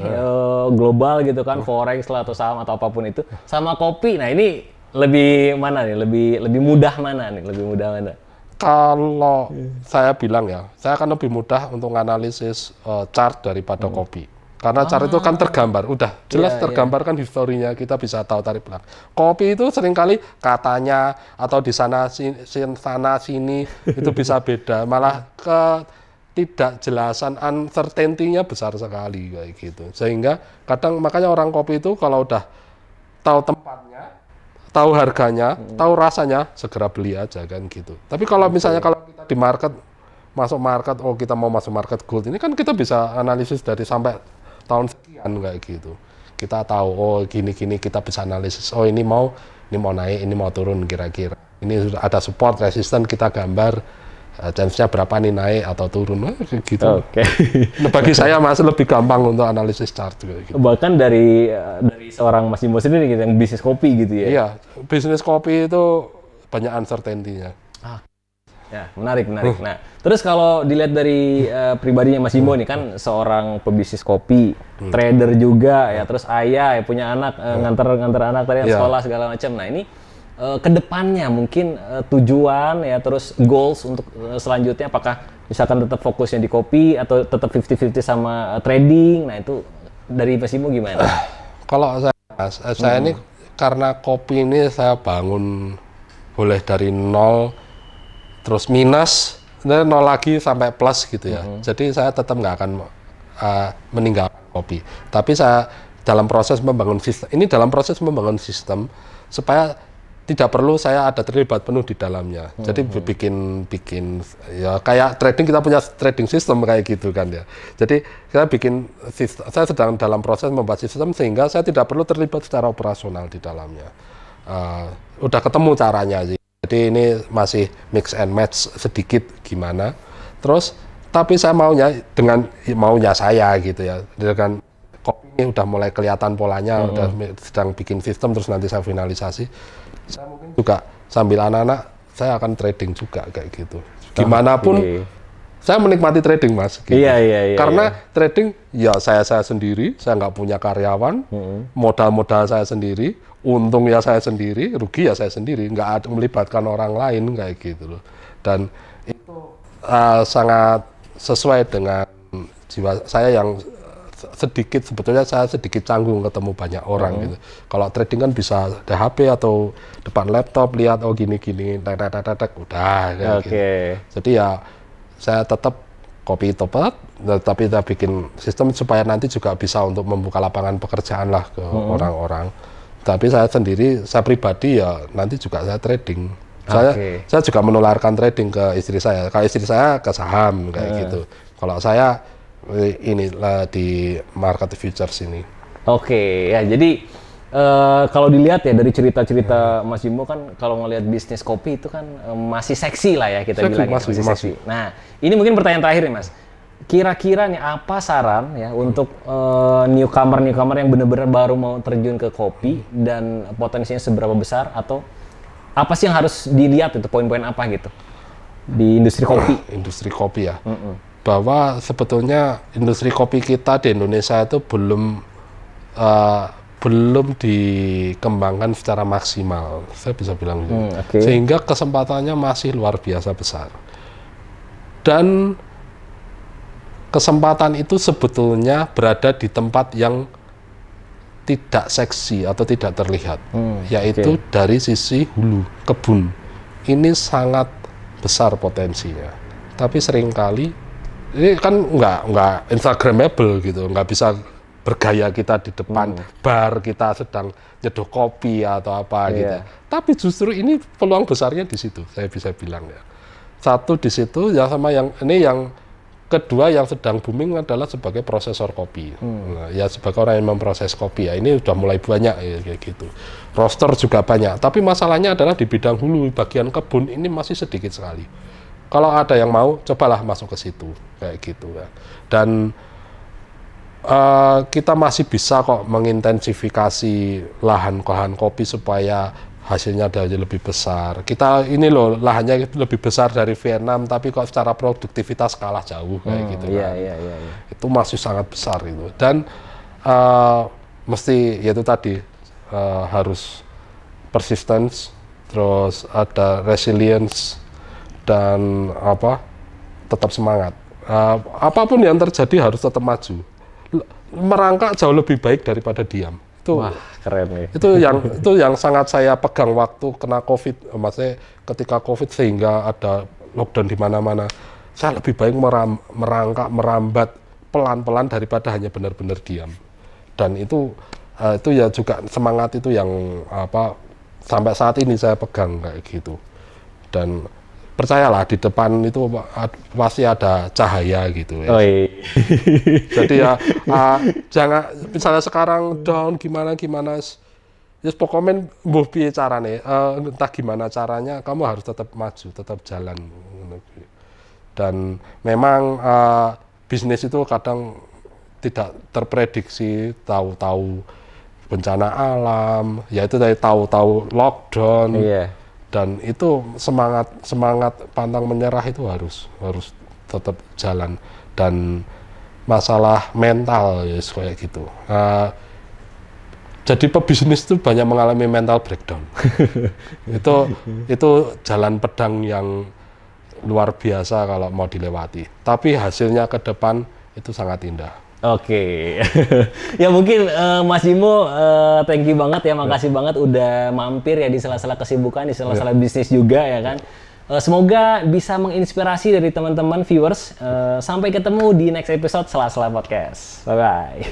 global gitu kan, forex lah atau saham atau apapun itu sama kopi. Nah, ini lebih mana nih? Lebih mudah mana nih? Lebih mudah mana? Kalau saya bilang ya, saya akan lebih mudah untuk menganalisis chart daripada kopi. Karena chart itu kan tergambar, udah jelas tergambar kan historinya, kita bisa tahu tarik belakang. Kopi itu seringkali katanya atau di sana sini itu bisa beda, malah ketidakjelasan uncertainty-nya besar sekali kayak gitu. Sehingga kadang makanya orang kopi itu kalau udah tahu tempatnya, tahu harganya, tahu rasanya, segera beli aja kan gitu. Tapi kalau misalnya kalau kita di masuk market, kita mau masuk market gold, ini kan kita bisa analisis dari sampai tahun sekian kayak gitu. Kita tahu, gini kita bisa analisis, ini mau naik, ini mau turun kira-kira. Ini sudah ada support, resisten, kita gambar. Chance-nya berapa nih naik atau turun, gitu. Nah, bagi saya masih lebih gampang untuk analisis chart gitu. Bahkan dari seorang Mas Bimo sendiri gitu, yang bisnis kopi gitu ya. Iya, bisnis kopi itu banyak uncertainty-nya. Ya, menarik. Nah, terus kalau dilihat dari pribadinya Mas Bimo nih kan seorang pebisnis kopi, trader juga ya, terus ayah ya, punya anak, nganter anak tadi sekolah segala macam. Nah, ini kedepannya mungkin tujuan ya, terus goals untuk selanjutnya, apakah misalkan tetap fokusnya di kopi atau tetap 50-50 sama trading. Nah, itu dari Mas Bimo gimana? Kalau saya ini karena kopi ini saya bangun boleh dari nol terus minus, dan nol lagi sampai plus gitu ya. Jadi saya tetap nggak akan meninggalkan kopi. Tapi saya dalam proses membangun sistem, supaya tidak perlu saya ada terlibat penuh di dalamnya. Jadi bikin ya kayak trading, kita punya trading system kayak gitu kan ya. Jadi saya bikin sistem, saya sedang dalam proses membuat sistem sehingga saya tidak perlu terlibat secara operasional di dalamnya. Udah ketemu caranya sih. Jadi ini masih mix and match sedikit gimana. Terus tapi saya maunya dengan maunya saya gitu ya. Dengan kopi ini udah mulai kelihatan polanya, udah sedang bikin sistem terus nanti saya finalisasi. Saya mungkin juga sambil anak-anak saya akan trading juga kayak gitu. Gimana pun saya menikmati trading Mas. Gitu. Iya. Karena trading ya saya sendiri, saya nggak punya karyawan, modal saya sendiri, untung ya saya sendiri, rugi ya saya sendiri, nggak ada melibatkan orang lain kayak gitu loh. Dan itu sangat sesuai dengan jiwa saya yang sebetulnya saya sedikit canggung ketemu banyak orang gitu. Kalau trading kan bisa di HP atau depan laptop lihat gini-gini, udah kayak gitu. Jadi ya saya tetap kopi tepat, tapi kita bikin sistem supaya nanti juga bisa untuk membuka lapangan pekerjaan lah ke orang-orang. Tapi saya sendiri, saya pribadi ya nanti juga saya trading. Saya juga menularkan trading ke istri saya. Kalau istri saya ke saham kayak gitu. Kalau saya ini di market futures ini. Ya jadi kalau dilihat ya dari cerita-cerita Mas Bimo kan kalau ngelihat bisnis kopi itu kan masih seksi lah ya kita bilang masih seksi. Nah ini mungkin pertanyaan terakhir nih Mas. Kira-kira nih apa saran ya untuk newcomer yang benar-benar baru mau terjun ke kopi dan potensinya seberapa besar, atau apa sih yang harus dilihat, itu poin-poin apa gitu di industri kopi? Industri kopi ya. Bahwa sebetulnya industri kopi kita di Indonesia itu belum dikembangkan secara maksimal, saya bisa bilang gitu. Sehingga kesempatannya masih luar biasa besar. Dan kesempatan itu sebetulnya berada di tempat yang tidak seksi atau tidak terlihat, yaitu dari sisi hulu kebun. Ini sangat besar potensinya, tapi seringkali ini kan nggak instagramable gitu, nggak bisa bergaya kita di depan bar kita sedang nyeduh kopi atau apa gitu. Tapi justru ini peluang besarnya di situ, saya bisa bilang ya. Satu di situ ya, sama yang ini yang kedua yang sedang booming adalah sebagai prosesor kopi. Nah, ya sebagai orang yang memproses kopi ya, ini udah mulai banyak ya kayak gitu. Roaster juga banyak, tapi masalahnya adalah di bidang hulu, bagian kebun ini masih sedikit sekali. Kalau ada yang mau, cobalah masuk ke situ kayak gitu ya. Dan kita masih bisa kok mengintensifikasi lahan kopi supaya hasilnya jadi lebih besar. Kita ini loh lahannya lebih besar dari Vietnam, tapi kok secara produktivitas kalah jauh kayak gitu kan. Itu masih sangat besar itu. Dan mesti yaitu tadi harus persistence, terus ada resilience, dan tetap semangat. Apapun yang terjadi harus tetap maju. Merangkak jauh lebih baik daripada diam. Wah, keren nih. Itu yang sangat saya pegang waktu kena COVID, maksudnya ketika COVID sehingga ada lockdown di mana-mana. Saya lebih baik merangkak, merambat pelan-pelan daripada hanya benar-benar diam. Dan itu ya juga semangat itu yang sampai saat ini saya pegang kayak gitu. Dan percayalah di depan itu pasti ada cahaya gitu ya. Jadi ya jangan misalnya sekarang down gimana ya pokoknya mbuh piye carane, entah gimana caranya kamu harus tetap maju, tetap jalan. Dan memang bisnis itu kadang tidak terprediksi, tahu-tahu bencana alam, yaitu dari tahu-tahu lockdown. Dan itu semangat pantang menyerah itu harus tetap jalan. Dan masalah mental ya kayak gitu. Jadi pebisnis itu banyak mengalami mental breakdown. itu jalan pedang yang luar biasa kalau mau dilewati. Tapi hasilnya ke depan itu sangat indah. Ya mungkin Mas Bimo, thank you banget ya, makasih banget udah mampir ya di sela-sela kesibukan, di sela-sela bisnis juga ya kan. Semoga bisa menginspirasi dari teman-teman viewers. Sampai ketemu di next episode Sela-sela Podcast. Bye-bye.